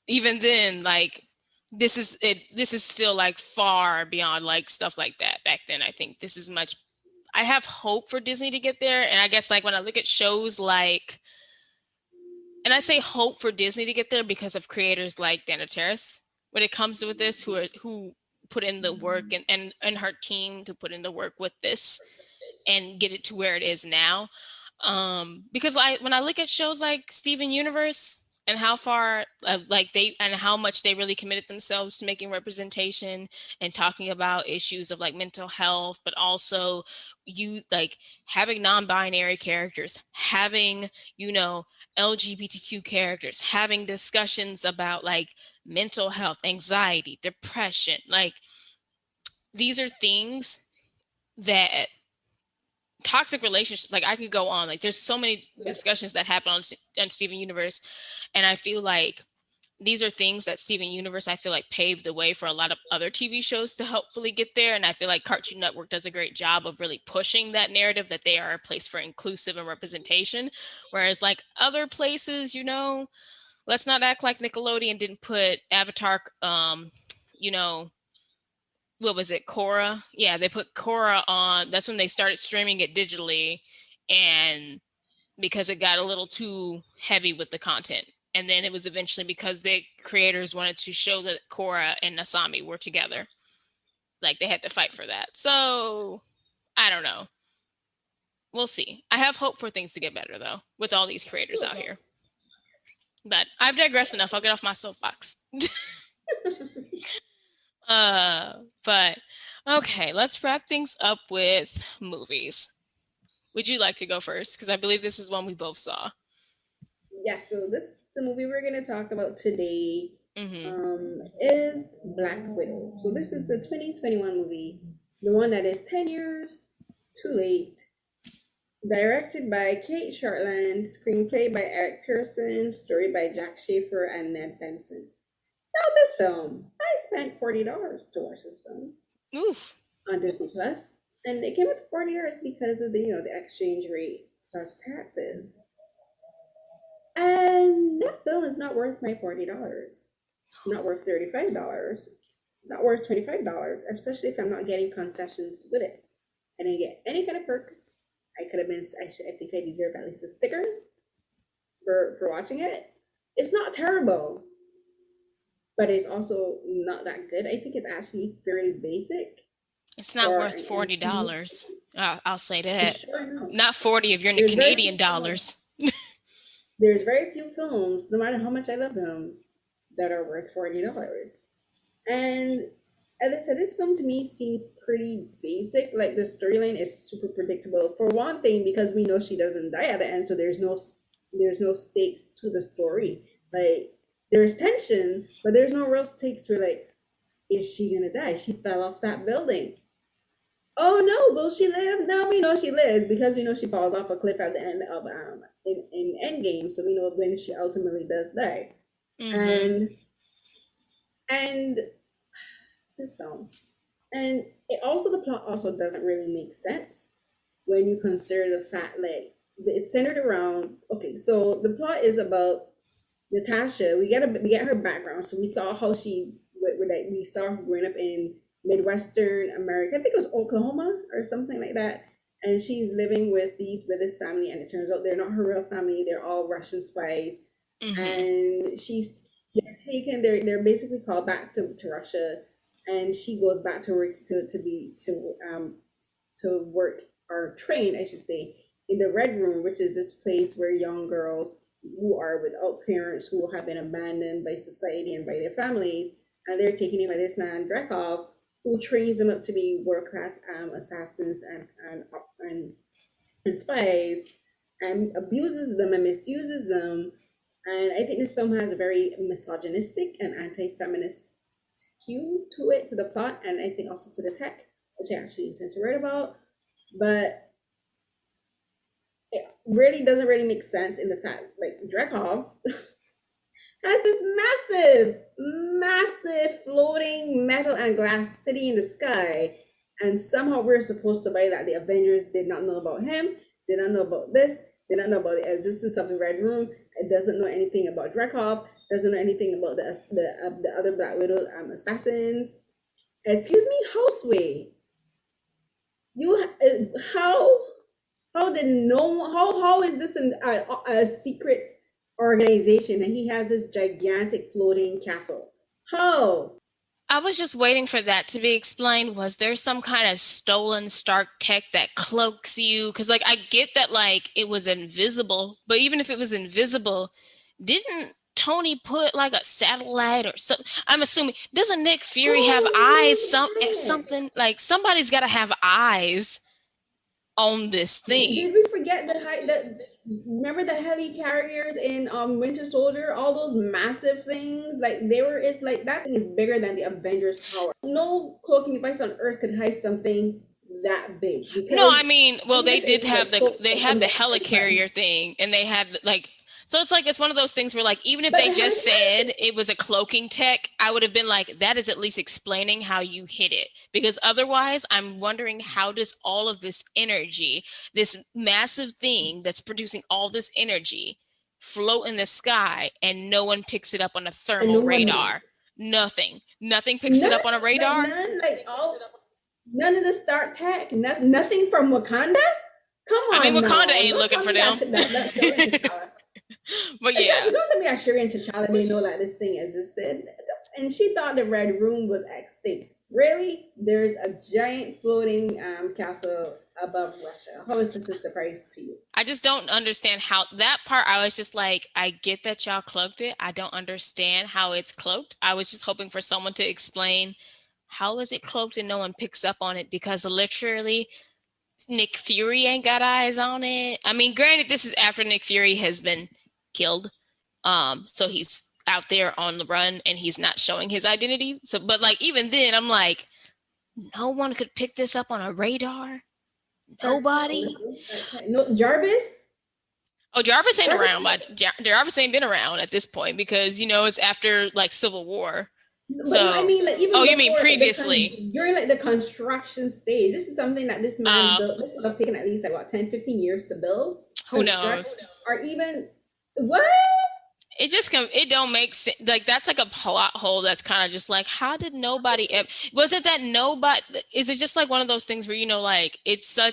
even then, like this is still like far beyond like stuff like that back then. I think this is much. I have hope for Disney to get there. And I guess like when I look at shows like, and I say hope for Disney to get there because of creators like Dana Terrace, when it comes to this, who put in the work, and her team to put in the work with this and get it to where it is now. Because when I look at shows like Steven Universe and how far and how much they really committed themselves to making representation and talking about issues of like mental health, but also you like having non-binary characters, having, you know, LGBTQ characters, having discussions about like mental health, anxiety, depression. Like these are things that toxic relationships, like I could go on, like there's so many discussions that happen on Steven Universe, and I feel like these are things that Steven Universe, I feel like, paved the way for a lot of other TV shows to hopefully get there. And I feel like Cartoon Network does a great job of really pushing that narrative that they are a place for inclusive and representation. Whereas like other places, you know, let's not act like Nickelodeon didn't put Avatar, you know, what was it, Korra? Yeah, they put Korra on. That's when they started streaming it digitally, and because it got a little too heavy with the content. And then it was eventually because the creators wanted to show that Korra and Nasami were together. Like they had to fight for that. So I don't know. We'll see. I have hope for things to get better though, with all these creators out here. But I've digressed enough. I'll get off my soapbox. But okay, let's wrap things up with movies. Would you like to go first? Because I believe this is one we both saw.
Yeah, so this the movie we're gonna talk about today
Mm-hmm.
is Black Widow. So this is the 2021 movie, the one that is 10 years too late. Directed by Kate Shortland, screenplay by Eric Pearson, story by Jack Schaefer and Ned Benson. Now this film, I spent $40 to watch this film.
Oof.
On Disney Plus, and it came out to $40 because of the exchange rate plus taxes. And that film is not worth my $40. It's not worth $35. It's not worth $25, especially if I'm not getting concessions with it. I didn't get any kind of perks. I could have been. I think I deserve at least a sticker for watching it. It's not terrible, but it's also not that good. I think it's actually fairly basic.
It's not worth $40. I'll say that.
Sure,
Not 40 if you're in the
there's
Canadian dollars.
there's very few films, no matter how much I love them, that are worth $40. And as I said, this film to me seems pretty basic. Like the storyline is super predictable. For one thing, because we know she doesn't die at the end, so there's no stakes to the story. Like there's tension, but there's no real stakes for like, is she gonna die? She fell off that building. Oh no, will she live? Now we know she lives because we know she falls off a cliff at the end of in Endgame, so we know when she ultimately does die.
Mm-hmm.
And this film, and it also the plot also doesn't really make sense when you consider the fact like it's centered around. Okay, so the plot is about Natasha. We get her background, so we saw how we saw her growing up in Midwestern America. I think it was Oklahoma or something like that. And she's living with this family, and it turns out they're not her real family. They're all Russian spies,
Mm-hmm.
and they're basically called back to Russia, and she goes back to work to work or train, I should say, in the Red Room, which is this place where young girls who are without parents, who have been abandoned by society and by their families, and they're taken in by this man Drekhov, who trains them up to be world class assassins and spies, and abuses them and misuses them. And I think this film has a very misogynistic and anti-feminist skew to it, to the plot, and I think also to the tech, which I actually intend to write about. But it really doesn't really make sense in the fact like Drekhov has this massive floating metal and glass city in the sky, and somehow we're supposed to buy that the Avengers did not know about him, did not know about this, did not know about the existence of the Red Room. It doesn't know anything about Drekhov, doesn't know anything about the other Black Widow assassins. Excuse me, Houseway. You how did no how is this a secret organization and he has this gigantic floating castle? How?
I was just waiting for that to be explained. Was there some kind of stolen Stark tech that cloaks you? Because, like, I get that, like, it was invisible, but even if it was invisible, didn't Tony put, like, a satellite or something? I'm assuming, doesn't Nick Fury have eyes? Something, like, somebody's got to have eyes on this thing.
Did we forget remember the heli carriers in Winter Soldier? All those massive things, like it's like that thing is bigger than the Avengers Tower. No cloaking device on Earth could hide something that big. Because
no, I mean, well,
even
they
if
did
it's
have
like
they had
from
the
the
helicarrier thing, and they had like, so it's like it's one of those things where like even if
But
they
the
just
helicarrier
said it was a cloaking tech, I would have been like, that is at least explaining how you hit it, because otherwise I'm wondering, how does all of this energy, this massive thing that's producing all this energy, float in the sky and no one picks it up on a
and
thermal
no one knows.
radar? Nothing picks it
None,
up on a radar.
none of the Stark Tech, nothing from Wakanda. Come
I mean,
on
Wakanda
now,
ain't
don't
looking
tell
for
me
them.
that Shuri and T'Challa.
But
Exactly,
yeah,
don't tell me that Shuri and T'Challa didn't know that this thing existed, and she thought the Red Room was extinct. Really, there's a giant floating castle above Russia. How is this a surprise to you?
I just don't understand how that part. I was just like, I get that y'all cloaked it. I don't understand how it's cloaked. I was just hoping for someone to explain how is it cloaked and no one picks up on it, because literally Nick Fury ain't got eyes on it. I mean, granted, this is after Nick Fury has been killed. So he's out there on the run and he's not showing his identity. So, but like, even then I'm like, no one could pick this up on a radar. Nobody.
No, Jarvis.
Oh, Jarvis ain't
Jarvis.
around, but Jarvis ain't been around at this point, because it's after like Civil War.
But no, I
So,
mean, like even
oh, you mean
before, like
previously?
during like the construction stage, this is something that this man built. This would have taken at least like what 10, 15 years to build,
Who
construct,
knows?
or even what?
It don't make sense. Like, that's like a plot hole. That's kind of just like, how did nobody was it that nobody, is it just like one of those things where like it's not,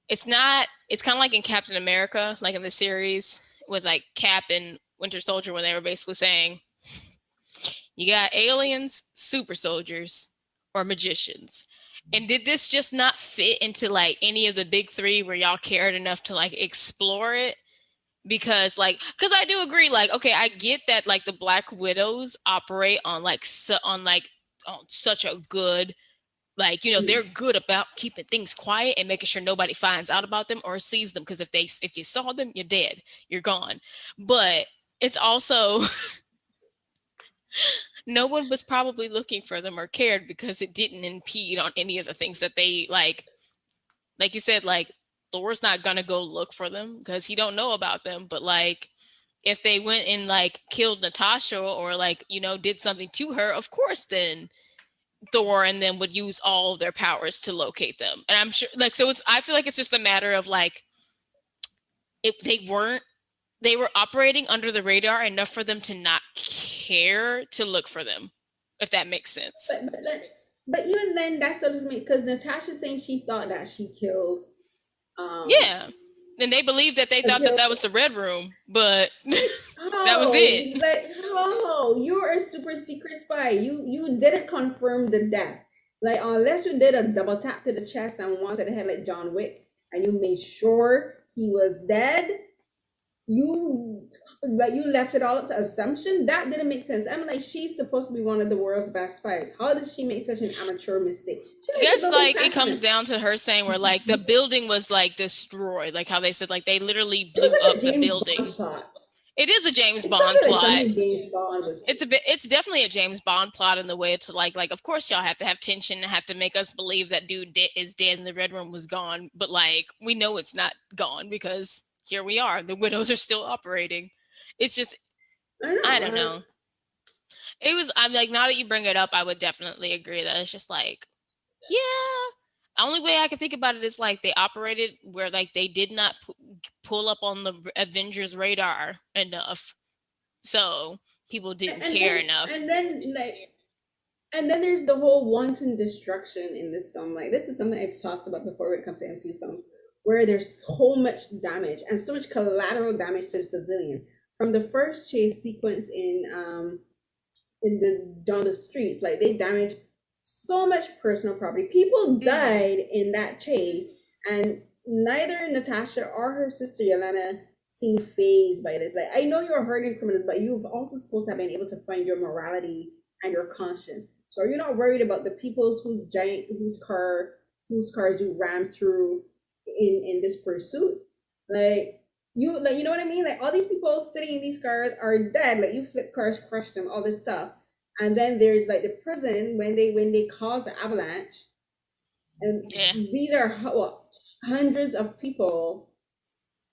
it's kind of like in Captain America, like in the series with like Cap and Winter Soldier, when they were basically saying, you got aliens, super soldiers, or magicians. And did this just not fit into like any of the big three where y'all cared enough to like explore it? Because I do agree, like, okay, I get that like the Black Widows operate on like on such a good, like, they're good about keeping things quiet and making sure nobody finds out about them or sees them, because if you saw them, you're dead, you're gone. But it's also no one was probably looking for them or cared, because it didn't impede on any of the things that they like you said, like Thor's not gonna go look for them because he don't know about them. But like, if they went and like killed Natasha or like did something to her, of course then Thor and them would use all of their powers to locate them. And I'm sure, like, so I feel like it's just a matter of like, if they were operating under the radar enough for them to not care to look for them, if that makes sense.
But even then, that still doesn't make, because Natasha's saying she thought that she killed.
Yeah, and they believed that they thought that was the Red Room, but that was it.
Like, how? You're a super secret spy. You didn't confirm the death. Like, unless you did a double tap to the chest and one to the head like John Wick, and you made sure he was dead, you left it all up to assumption. That didn't make sense. I'm like, she's supposed to be one of the world's best spies. How did she make such an amateur mistake?
I guess like it comes down to her saying where like the building was like destroyed, like how they said like they literally blew up the building. It is a James Bond plot. It's definitely a James Bond plot in the way to like of course y'all have to have tension and have to make us believe that dude is dead and the Red Room was gone, but like we know it's not gone because here we are, the Widows are still operating. It's just I don't know. I'm like, now that you bring it up, I would definitely agree that it's just like, yeah. The only way I can think about it is like they operated where like they did not pull up on the Avengers radar enough, so people didn't care enough.
And then there's the whole wanton destruction in this film. Like, this is something I've talked about before when it comes to MCU films, where there's so much damage and so much collateral damage to civilians. From the first chase sequence in down the streets, like they damaged so much personal property. People died in that chase, and neither Natasha or her sister Yelena seem phased by this. Like, I know you're hurting criminals, but you've also supposed to have been able to find your morality and your conscience. So are you not worried about the people whose cars you ran through in this pursuit? Like, you know what I mean? Like, all these people sitting in these cars are dead. Like, you flip cars, crush them, all this stuff. And then there's like the prison when they caused the avalanche. And
Yeah.
these are hundreds of people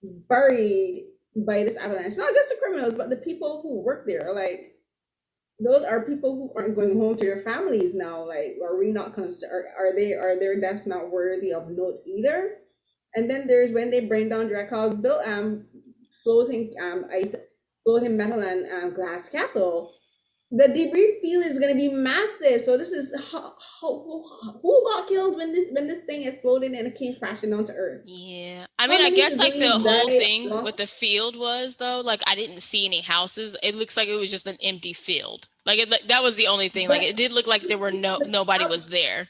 buried by this avalanche. Not just the criminals, but the people who work there. Like, those are people who aren't going home to their families now. Like, are we not concerned? Are their deaths not worthy of note either? And then there's when they bring down Dracula's built floating ice, floating metal and glass castle. The debris field is going to be massive. So this is who got killed when this thing exploded and it came crashing down to Earth.
Yeah. I
How
mean, I
many
guess like the
civilians
whole
died?
thing with the field was though, like I didn't see any houses. It looks like it was just an empty field. Like that was the only thing. Like
But
it did look like there were nobody was there.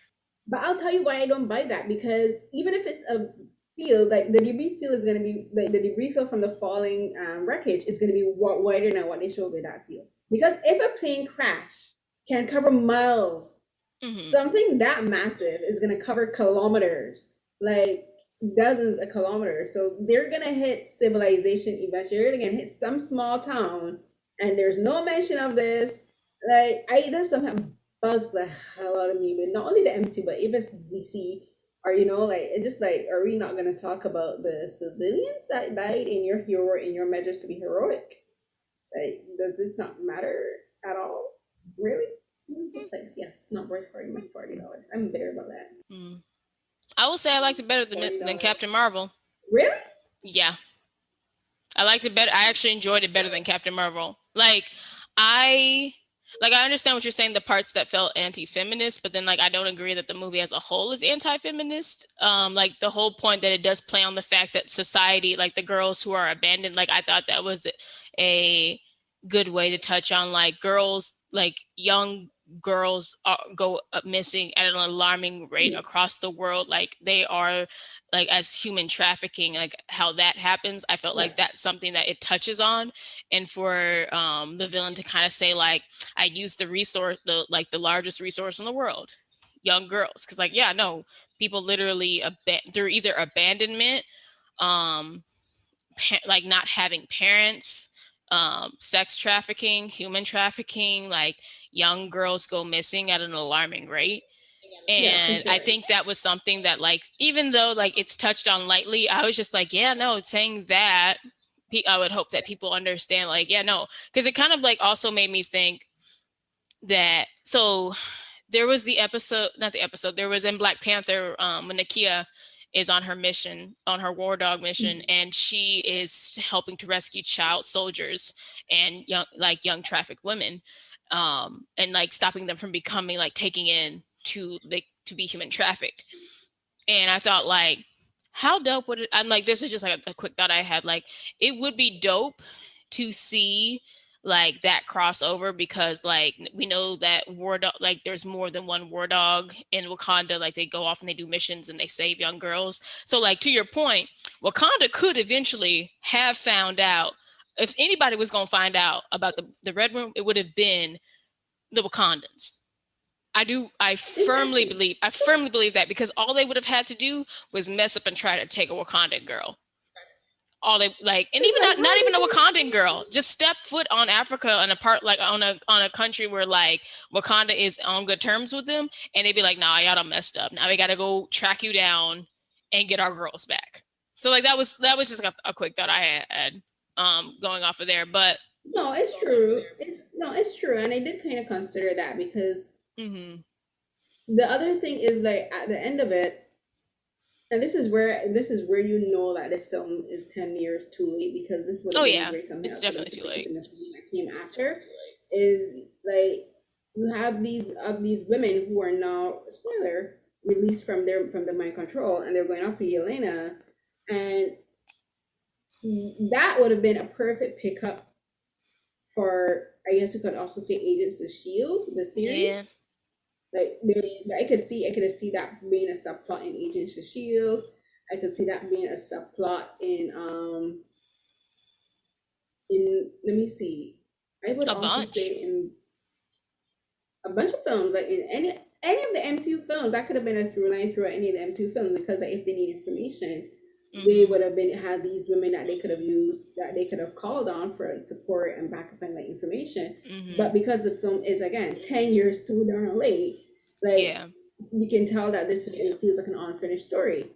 But I'll tell you why I don't buy that, because even if it's a field, like the debris field is going to be like the debris field from the falling wreckage is going to be wider than what they showed with that field. Because if a plane crash can cover miles, something that massive is going to cover kilometers, like dozens of kilometers. So they're going to hit civilization eventually. They're going to hit some small town, and there's no mention of this. Like, that's something bugs the hell out of me. But not only the MCU, but even DC, or like it just like, are we not going to talk about the civilians that died in your measures to be heroic? Like, does this not matter at all? Really? It's like, yes, not worth $40. I'm bitter about that.
I will say I liked it better than Captain Marvel.
Really?
Yeah. I liked it better. I actually enjoyed it better than Captain Marvel. I understand what you're saying, the parts that felt anti-feminist, but then I don't agree that the movie as a whole is anti-feminist. Like the whole point that it does play on the fact that society, like the girls who are abandoned, like I thought that was a good way to touch on like girls, like young girls go missing at an alarming rate across the world. Like they are like as human trafficking, like how that happens. I felt like that's something that it touches on. And for the villain to kind of say like, I used the resource, the largest resource in the world, young girls, because people literally they're either abandonment, like not having parents, sex trafficking, human trafficking, like young girls go missing at an alarming rate. And I think that was something that like, even though like it's touched on lightly, I was just like, saying that, I would hope that people understand like, because it kind of like also made me think that, so there was there was in Black Panther, when Nakia is on her mission, on her war dog mission, and she is helping to rescue child soldiers and young trafficked women, and like stopping them from becoming like taking in to be human trafficked. And I thought like, how dope would it, I'm like, this is just like a quick thought I had, like it would be dope to see like that crossover, because like we know that war dog, like there's more than one war dog in Wakanda. Like they go off and they do missions and they save young girls. So like, to your point, Wakanda could eventually have found out, if anybody was going to find out about the Red Room, it would have been the Wakandans. I firmly believe that, because all they would have had to do was mess up and try to take a Wakandan girl. All they like, and even not even a Wakandan girl, just step foot on Africa on a part, like on a country where like Wakanda is on good terms with them, and they'd be like, nah, y'all done messed up. Now we got to go track you down and get our girls back. So like that was just a quick thought I had, going off of there. But
no, it's true. It's true, and I did kind of consider that, because the other thing is like at the end of it, and this is where you know that this film is 10 years too late, because this would have been great something
it's definitely too late.
That came after is like, you have these women who are now, spoiler, released from the mind control, and they're going after Yelena, and that would have been a perfect pickup for, I guess you could also say, Agents of Shield, the series.
Yeah.
Like I could see that being a subplot in Agents of Shield. I could see that being a subplot in let me see. I would also say in a bunch of films, like in any of the MCU films, that could have been a through line throughout any of the MCU films, because like, if they need information, they would have had these women that they could have used, that they could have called on for like support and backup and like information. But because the film is again 10 years too darn late, like you can tell that this it feels like an unfinished story,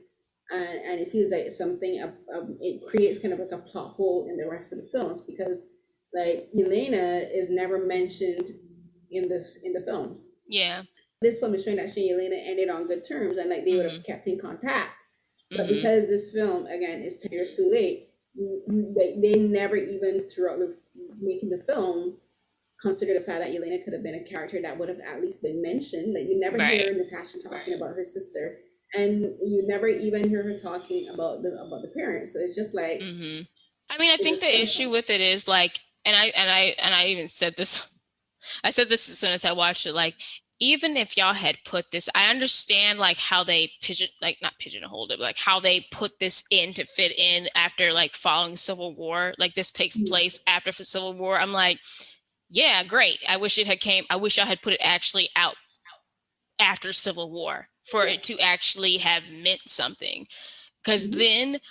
and it feels like it's something it creates kind of like a plot hole in the rest of the films because like Yelena is never mentioned in the films.
Yeah.
This film is showing that she and Yelena ended on good terms and like they would have
Mhm.
kept in contact. But
Mhm.
because this film again is 10 years too late, they never even throughout the making the films consider the fact that Yelena could have been a character that would have at least been mentioned. Like you never
Right.
hear Natasha talking about her sister, and you never even hear her talking about the parents. So it's just like
Mhm. I mean, I
it's
think
just
the issue with it is like, and I even said this. I said this as soon as I watched it. Like, even if y'all had put this, I understand like how they like not pigeonholed it, but like how they put this in to fit in after like following Civil War. Like this takes place after Civil War. I'm like, yeah, great. I wish it had came. I wish I had put it actually out after Civil War for
yeah.
it to actually have meant something. Because
Mhm.
then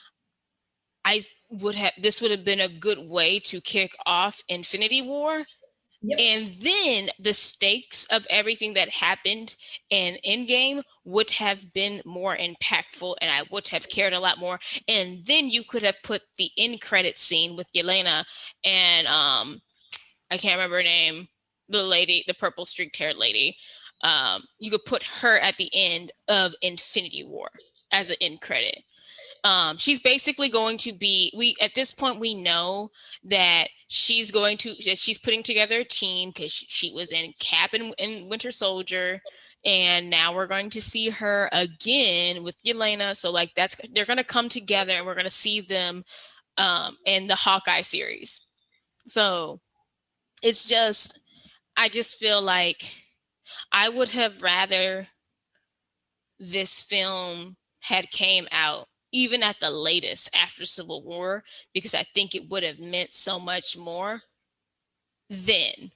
I would have this would have been a good way to kick off Infinity War.
Yep.
And then the stakes of everything that happened in Endgame would have been more impactful and I would have cared a lot more. And then you could have put the end credit scene with Yelena and I can't remember her name, the lady, the purple streaked haired lady. You could put her at the end of Infinity War as an end credit. She's basically going to be, we at this point we know that she's putting together a team because she was in Cap and Winter Soldier, and now we're going to see her again with Yelena. So like they're going to come together and we're going to see them in the Hawkeye series. So it's just, I just feel like I would have rather this film had came out even at the latest after Civil War because I think it would have meant so much more then,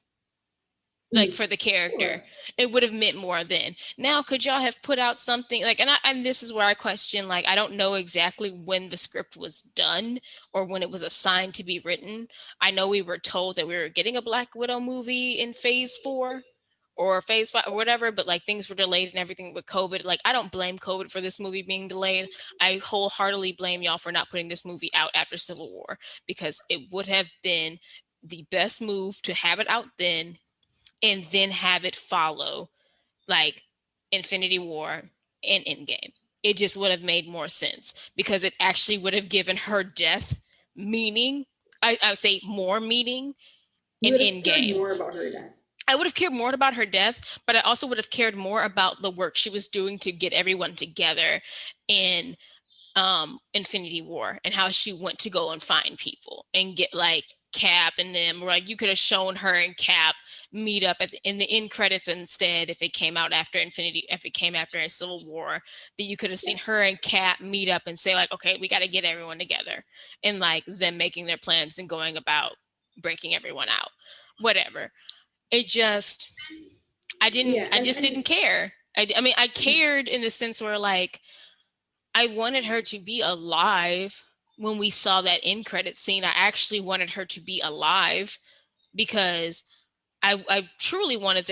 like
Mm.
for the character.
Sure.
It would have meant more then. Now could y'all have put out something like, and this is where I question, like I don't know exactly when the script was done or when it was assigned to be written. I know we were told that we were getting a Black Widow movie in phase 4 or phase 5 or whatever, but like things were delayed and everything with COVID. Like I don't blame COVID for this movie being delayed. I wholeheartedly blame y'all for not putting this movie out after Civil War because it would have been the best move to have it out then and then have it follow like Infinity War and Endgame. It just would have made more sense because it actually would have given her death meaning. I would say more meaning
You
in
would have cared
Endgame.
more about her then.
I would have cared more about her death, but I also would have cared more about the work she was doing to get everyone together in Infinity War and how she went to go and find people and get like Cap and them. Like you could have shown her and Cap meet up in the end credits instead if it came out after if it came after a Civil War, that you could have seen her and Cap meet up and say like, okay, we got to get everyone together and like them making their plans and going about breaking everyone out, whatever. It just
Yeah,
I just didn't care. I mean I cared in the sense where like I wanted her to be alive when we saw that end credit scene. I actually wanted her to be alive because I truly wanted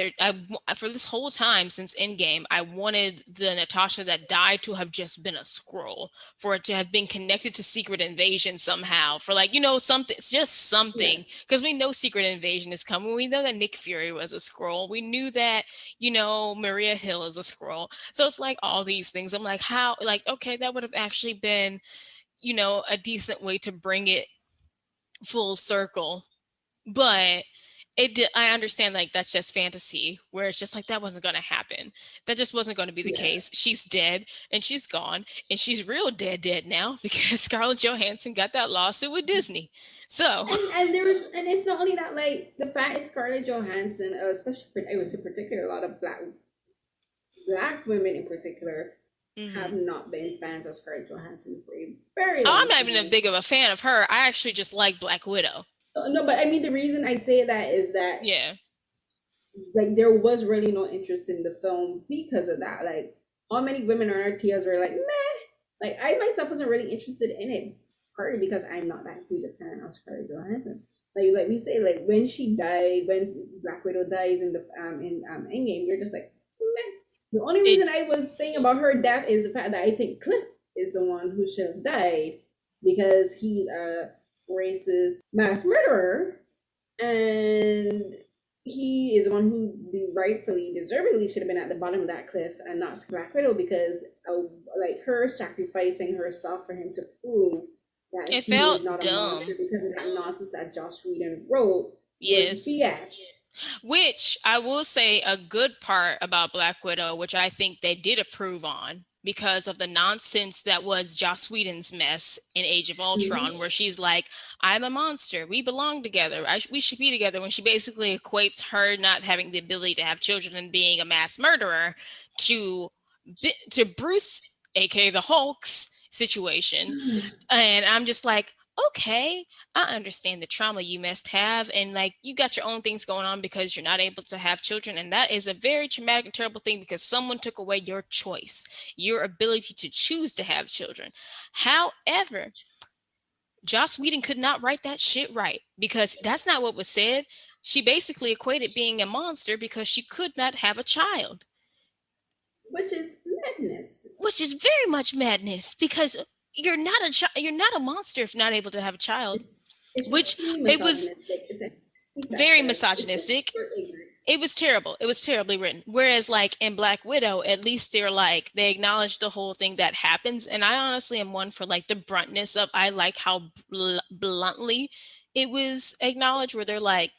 for this whole time since Endgame, I wanted the Natasha that died to have just been a scroll, for it to have been connected to Secret Invasion somehow, for like, something, it's just something.
yes.
Because we know Secret Invasion is coming. We know that Nick Fury was a scroll. We knew that, Maria Hill is a scroll. So it's like all these things. I'm like, how, like, okay, that would have actually been, a decent way to bring it full circle. But I understand like that's just fantasy where it's just like that wasn't going to happen. That just wasn't going to be the
Yeah.
case. She's dead and she's gone and she's real dead now because Scarlett Johansson got that lawsuit with Disney. So,
And it's not only that like the fact is Scarlett Johansson, especially it was in particular a lot of black women in particular have
mhm.
not been fans of Scarlett Johansson for a very
I'm
long
not even a
time.
big of a fan of her. I actually just like Black Widow.
No, but I mean the reason I say that is that
Yeah.
like there was really no interest in the film because of that. Like how many women on our tiers were like, meh. Like I myself wasn't really interested in it, partly because I'm not that huge a fan of Scarlett Johansson. Like we say, like when she died, when Black Widow dies in the Endgame, you're just like, meh. The only reason I was thinking about her death is the fact that I think Cliff is the one who should have died because he's a racist mass murderer, and he is the one who rightfully, deservedly should have been at the bottom of that cliff and not Black Widow because like her sacrificing herself for him to prove that
It
she is
felt
not a monster
dumb.
because of that nonsense that Josh Whedon wrote was
Yes.
BS.
Which I will say a good part about Black Widow, which I think they did approve on because of the nonsense that was Joss Whedon's mess in Age of Ultron, where she's like, I'm a monster. We belong together. We should be together. When she basically equates her not having the ability to have children and being a mass murderer to Bruce, aka the Hulk's situation. And I'm just like, okay, I understand the trauma you must have, and like you got your own things going on because you're not able to have children, and that is a very traumatic and terrible thing because someone took away your choice, your ability to choose to have children. However, Joss Whedon could not write that shit right because that's not what was said. She basically equated being a monster because she could not have a child,
which is madness.
which is very much madness because you're not a monster if not able to have a child. Which it was very misogynistic. It was terrible. It was terribly written. Whereas like in Black Widow, at least they're like, they acknowledge the whole thing that happens. And I honestly am one for like the bruntness of, I like how bluntly it was acknowledged, where they're like,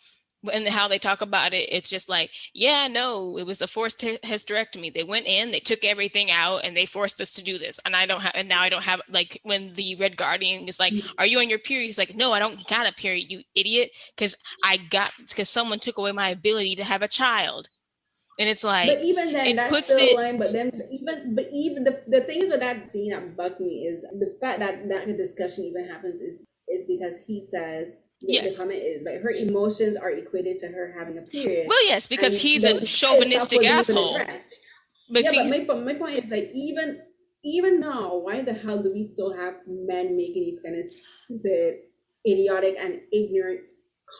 and how they talk about it, it's just like, yeah, no, it was a forced hysterectomy. They went in, they took everything out, and they forced us to do this. And now I don't have, like, when the Red Guardian is like, are you on your period? He's like, no, I don't got a period, you idiot, because someone took away my ability to have a child. And it's like,
but even then,
it
that's
puts
still
it.
lame. But even the things with that scene that bugs me is the fact that the discussion even happens is because he says the comment is like her emotions are equated to her having a period.
Well, yes, because
and
he's
the
a chauvinistic asshole.
But yeah, but my point is like even now, why the hell do we still have men making these kind of stupid, idiotic, and ignorant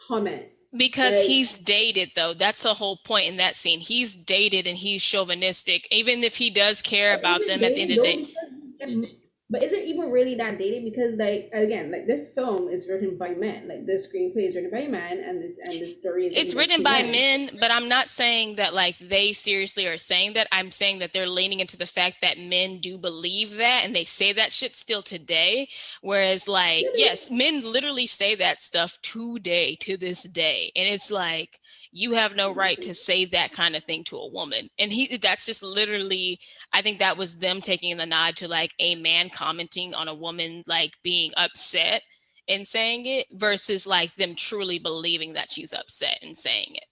comments?
Because he's dated, though. That's the whole point in that scene. He's dated and he's chauvinistic, even if he does care about them at the end of the day.
But is it even really that dated? Because like again, like this film is written by men. Like this screenplay is written by a man, and this story is
it's written by men. But I'm not saying that like they seriously are saying that. I'm saying that they're leaning into the fact that men do believe that, and they say that shit still today. Whereas like, yes, men literally say that stuff today, to this day, and it's like, you have no right to say that kind of thing to a woman. And that's just literally, I think that was them taking the nod to like a man commenting on a woman like being upset and saying it versus like them truly believing that she's upset and saying it.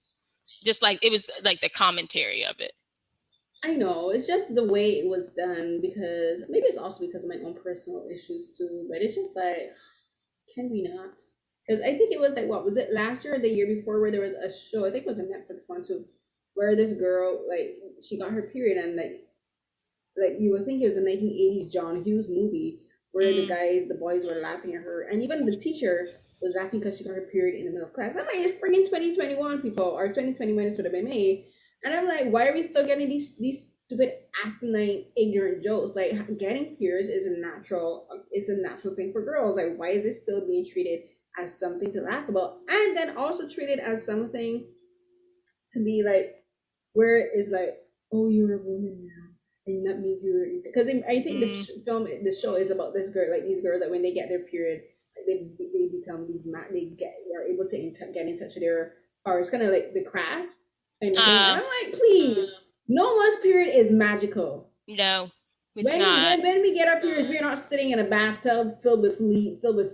Just like it was like the commentary of it.
I know, it's just the way it was done because maybe it's also because of my own personal issues too, but it's just like, can we not? Because I think it was like, what was it, last year or the year before, where there was a show, I think it was a Netflix one too, where this girl, like, she got her period, and like you would think it was a 1980s John Hughes movie where the boys were laughing at her, and even the teacher was laughing because she got her period in the middle of class. I'm like, it's freaking 2021, people, or 2020 when this would have been made. And I'm like, why are we still getting these stupid, asinine, ignorant jokes? Like, getting periods is a natural thing for girls. Like, why is it still being treated as something to laugh about, and then also treated as something to be like, where it's like, oh, you're a woman now, and that means you're, because I think the show is about this girl, like these girls that when they get their period, like they become they're able to get in touch with their powers, kind of like the craft and I'm like, please, no one's period is magical.
No, it's not.
When we get our periods, we're not sitting in a bathtub filled with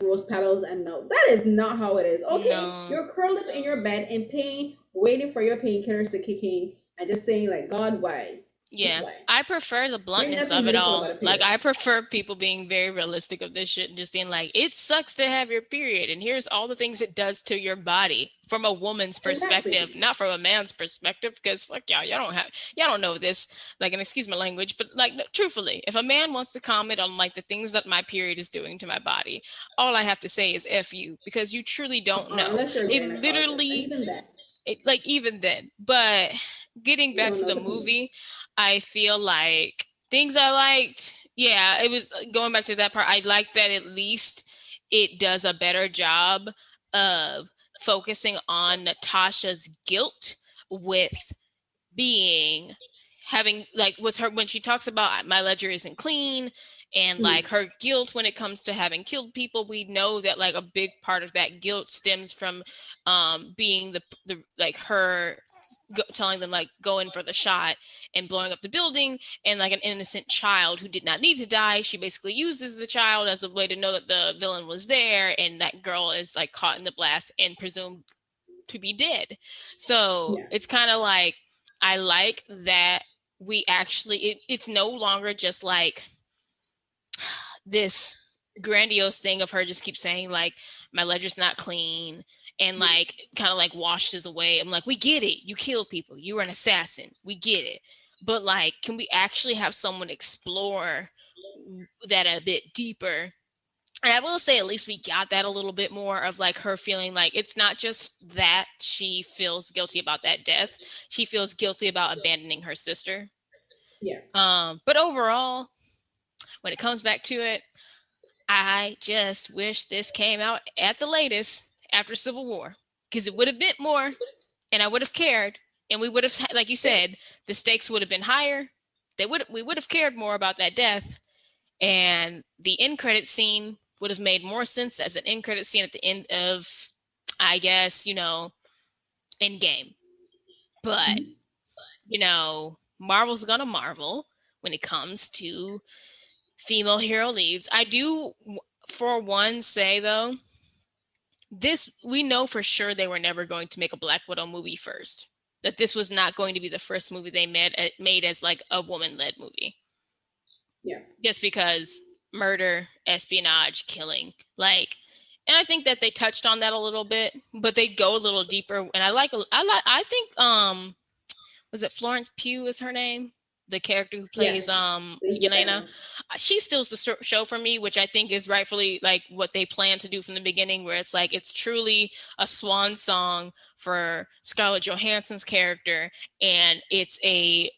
rose petals and milk. That is not how it is. Okay, no. You're curled up in your bed in pain, waiting for your painkillers to kick in, and just saying like, God, why?
Yeah, I prefer the bluntness of it all. Like, I prefer people being very realistic of this shit and just being like, it sucks to have your period, and here's all the things it does to your body from a woman's perspective, not from a man's perspective, because fuck y'all don't know this, like, and excuse my language, but like, no, truthfully, if a man wants to comment on like the things that my period is doing to my body, all I have to say is F you, because you truly don't know. It literally, like even then. But getting
You
back
don't
to
know
the
the pain.
movie, I feel like things I liked, yeah, it was going back to that part. I like that at least it does a better job of focusing on Natasha's guilt with being having like with her when she talks about my ledger isn't clean and like her guilt when it comes to having killed people. We know that like a big part of that guilt stems from being the like her telling them like go in for the shot and blowing up the building, and like an innocent child who did not need to die, she basically uses the child as a way to know that the villain was there, and that girl is like caught in the blast and presumed to be dead. So
Yeah.
it's kind of like I like that we actually it's no longer just like this grandiose thing of her just keep saying like my ledger's not clean and like kind of like washes away. I'm like, we get it, you killed people, you were an assassin, we get it, but like can we actually have someone explore that a bit deeper? And I will say at least we got that a little bit more of like her feeling like it's not just that she feels guilty about that death, she feels guilty about abandoning her sister.
Yeah.
But overall, when it comes back to it, I just wish this came out at the latest after Civil War, because it would have meant more and I would have cared, and we would have, like you said, the stakes would have been higher. We would have cared more about that death, and the end credit scene would have made more sense as an end credit scene at the end of, I guess, Endgame. But Marvel's gonna Marvel when it comes to female hero leads. I do, for one, say though, this we know for sure they were never going to make a Black Widow movie first. That this was not going to be the first movie they made as like a woman-led movie.
Yeah.
Just because murder, espionage, killing, like, and I think that they touched on that a little bit, but they go a little deeper. And I think was it Florence Pugh is her name? The character who plays Yelena. She steals the show for me, which I think is rightfully like what they plan to do from the beginning, where it's like it's truly a swan song for Scarlett Johansson's character, and it's a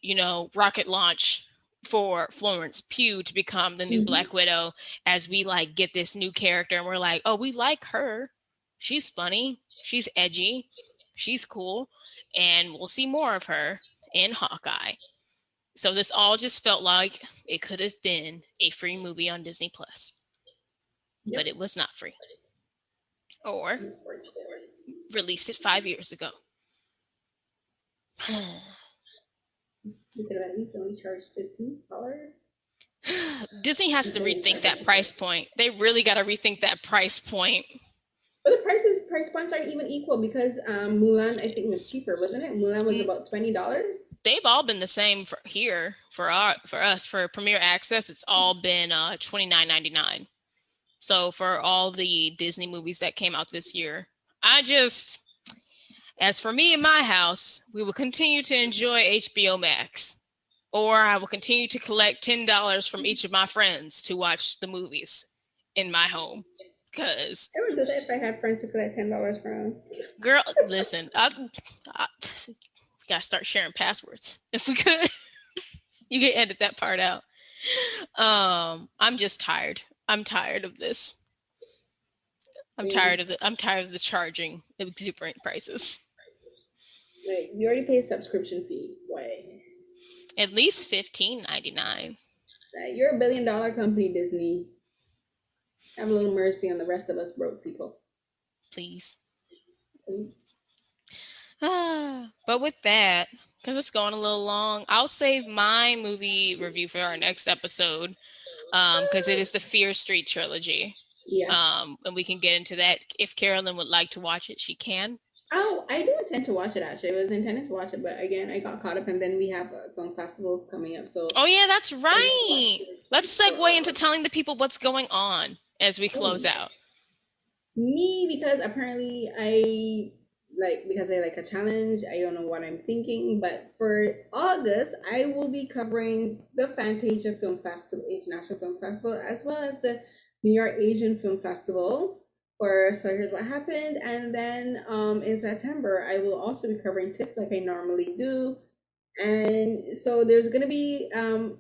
rocket launch for Florence Pugh to become the new Black Widow, as we like get this new character and we're like, oh, we like her. She's funny. She's edgy. She's cool. And we'll see more of her in Hawkeye. So this all just felt like it could have been a free movie on Disney Plus. But it was not free. Or released it 5 years ago.
You could have at least only charged $15.
Disney has to rethink that price point. They really got to rethink that price point.
But the price points aren't even equal, because Mulan, I think, was cheaper, wasn't it? Mulan was about $20.
They've all been the same for here for us for Premier Access. It's all been $29.99. So for all the Disney movies that came out this year, as for me in my house, we will continue to enjoy HBO Max, or I will continue to collect $10 from each of my friends to watch the movies in my home. Because
I would do that if I had friends to collect $10 from.
Girl, listen, we gotta start sharing passwords if we could. You can edit that part out. I'm just tired. I'm tired of this. I'm tired of the charging exuberant prices.
Like, you already pay a subscription fee. Why?
At least $15.99.
You're a $1 billion company, Disney. Have a little mercy on the rest of us broke people.
Please. But with that, because it's going a little long, I'll save my movie review for our next episode, because it is the Fear Street trilogy.
Yeah.
And we can get into that. If Carolyn would like to watch it, she can.
Oh, I do intend to watch it, actually. I was intending to watch it, but again, I got caught up, and then we have film festivals coming up. So.
Oh yeah, that's right. Let's segue into telling the people what's going on as we close out.
Me, because apparently because I like a challenge. I don't know what I'm thinking, but for August, I will be covering the Fantasia Film Festival, International Film Festival, as well as the New York Asian Film Festival. for So Here's What Happened. And then in September, I will also be covering tips like I normally do. And so there's going to be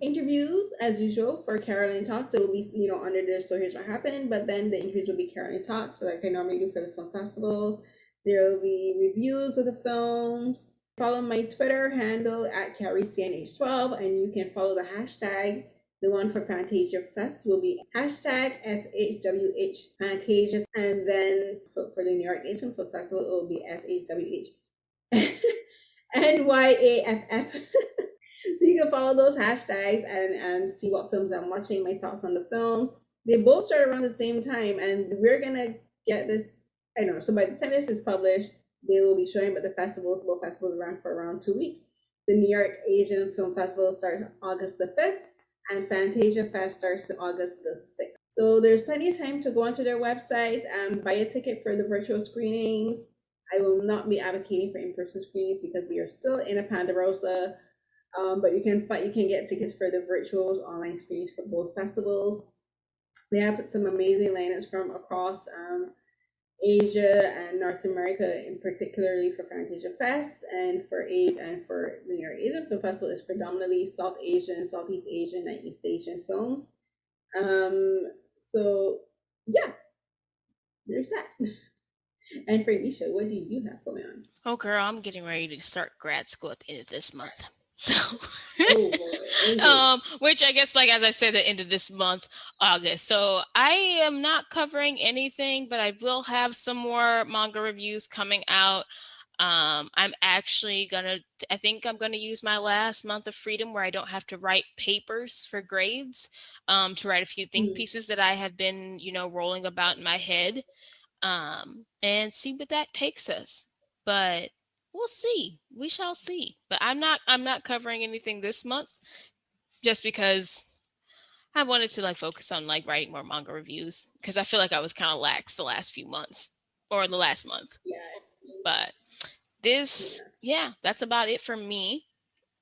interviews as usual for Carolyn Talks. It will be, under the So Here's What Happened, but then the interviews will be Carolyn Talks, like I normally do for the film festivals. There will be reviews of the films. Follow my Twitter handle at CarrieCNH12, and you can follow the hashtag. The one for Fantasia Fest will be hashtag SHWH Fantasia, and then for the New York Asian Film Festival, it will be SHWH NYAFF. So you can follow those hashtags and see what films I'm watching, my thoughts on the films. They both start around the same time, and we're gonna get this. I don't know. So by the time this is published, they will be showing. But both festivals run for around 2 weeks. The New York Asian Film Festival starts August the 5th, and Fantasia Fest starts August the 6th. So there's plenty of time to go onto their websites and buy a ticket for the virtual screenings. I will not be advocating for in-person screenings because we are still in a Ponderosa. But you can get tickets for the virtual online screenings for both festivals. They have some amazing lineups from across Asia and North America, in particularly for Fantasia Fest, and for the New York Asian Film Festival is predominantly South Asian, Southeast Asian, and East Asian films. So yeah, there's that. And for Nisha, what do you have going on?
Oh, girl, I'm getting ready to start grad school at the end of this month. So, which I guess, like, as I said, the end of this month, August. So I am not covering anything, but I will have some more manga reviews coming out. I'm actually I think I'm gonna use my last month of freedom where I don't have to write papers for grades, to write a few think pieces that I have been, rolling about in my head, and see what that takes us. But we'll see. We shall see. But I'm not covering anything this month just because I wanted to focus on writing more manga reviews because I feel like I was kind of lax the last few months or the last month.
Yeah.
But that's about it for me.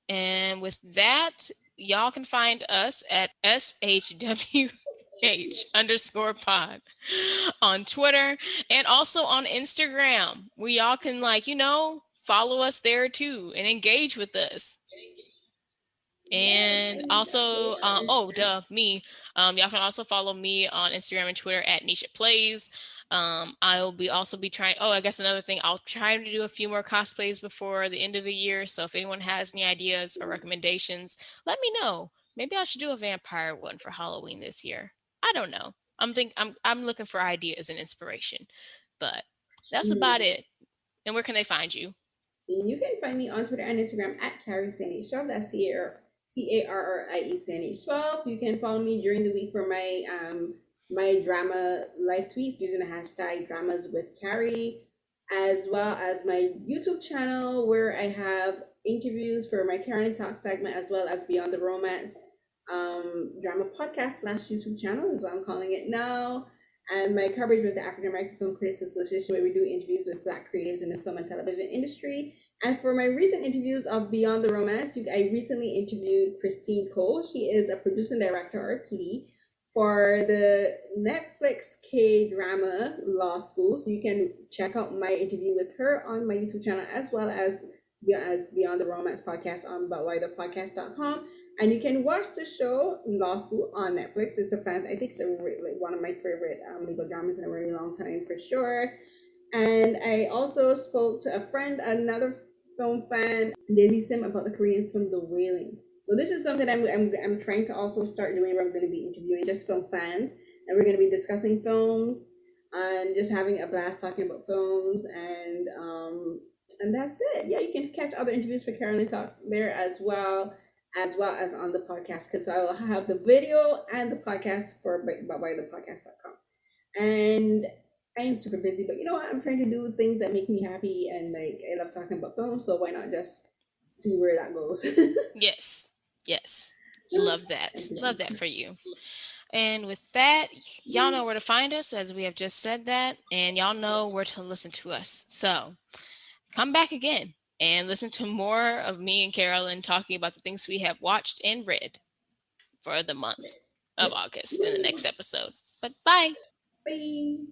And with that, y'all can find us at SHWH_pod on Twitter and also on Instagram, where y'all can follow us there too and engage with us. And also, y'all can also follow me on Instagram and Twitter at Neysha Plays. I'll also be trying. Oh, I guess another thing, I'll try to do a few more cosplays before the end of the year. So if anyone has any ideas or recommendations, let me know. Maybe I should do a vampire one for Halloween this year. I don't know. I'm looking for ideas and inspiration, but that's about it. And where can they find you?
You can find me on Twitter and Instagram at CarrieCNH12. That's CarrieCNH12. You can follow me during the week for my drama live tweets using the hashtag dramas with Carrie, as well as my YouTube channel where I have interviews for my Carolyn Talk segment, as well as Beyond the Romance drama podcast / YouTube channel is what I'm calling it now. And my coverage with the African American Film Critics Association, where we do interviews with Black creatives in the film and television industry. And for my recent interviews of Beyond the Romance, I recently interviewed Christine Cole. She is a producer and director, or PD, for the Netflix K-drama Law School. So you can check out my interview with her on my YouTube channel, as well as Beyond the Romance podcast on bythepodcast.com. And you can watch the show Law School on Netflix. I think it's one of my favorite legal dramas in a really long time, for sure. And I also spoke to a friend, another film fan, Daisy Sim, about the Korean film The Wailing. So this is something I'm trying to also start doing, where I'm going to be interviewing just film fans, and we're going to be discussing films and just having a blast talking about films, and that's it. Yeah, you can catch other interviews for Carolyn Talks there as well as on the podcast, because I will have the video and the podcast for bythepodcast.com. And I am super busy, but you know what? I'm trying to do things that make me happy, and I love talking about film, so why not just see where that goes?
Yes. Love that for you. And with that, y'all know where to find us, as we have just said that, and y'all know where to listen to us. So come back again and listen to more of me and Carolyn talking about the things we have watched and read for the month of August in the next episode. But bye.
Bye.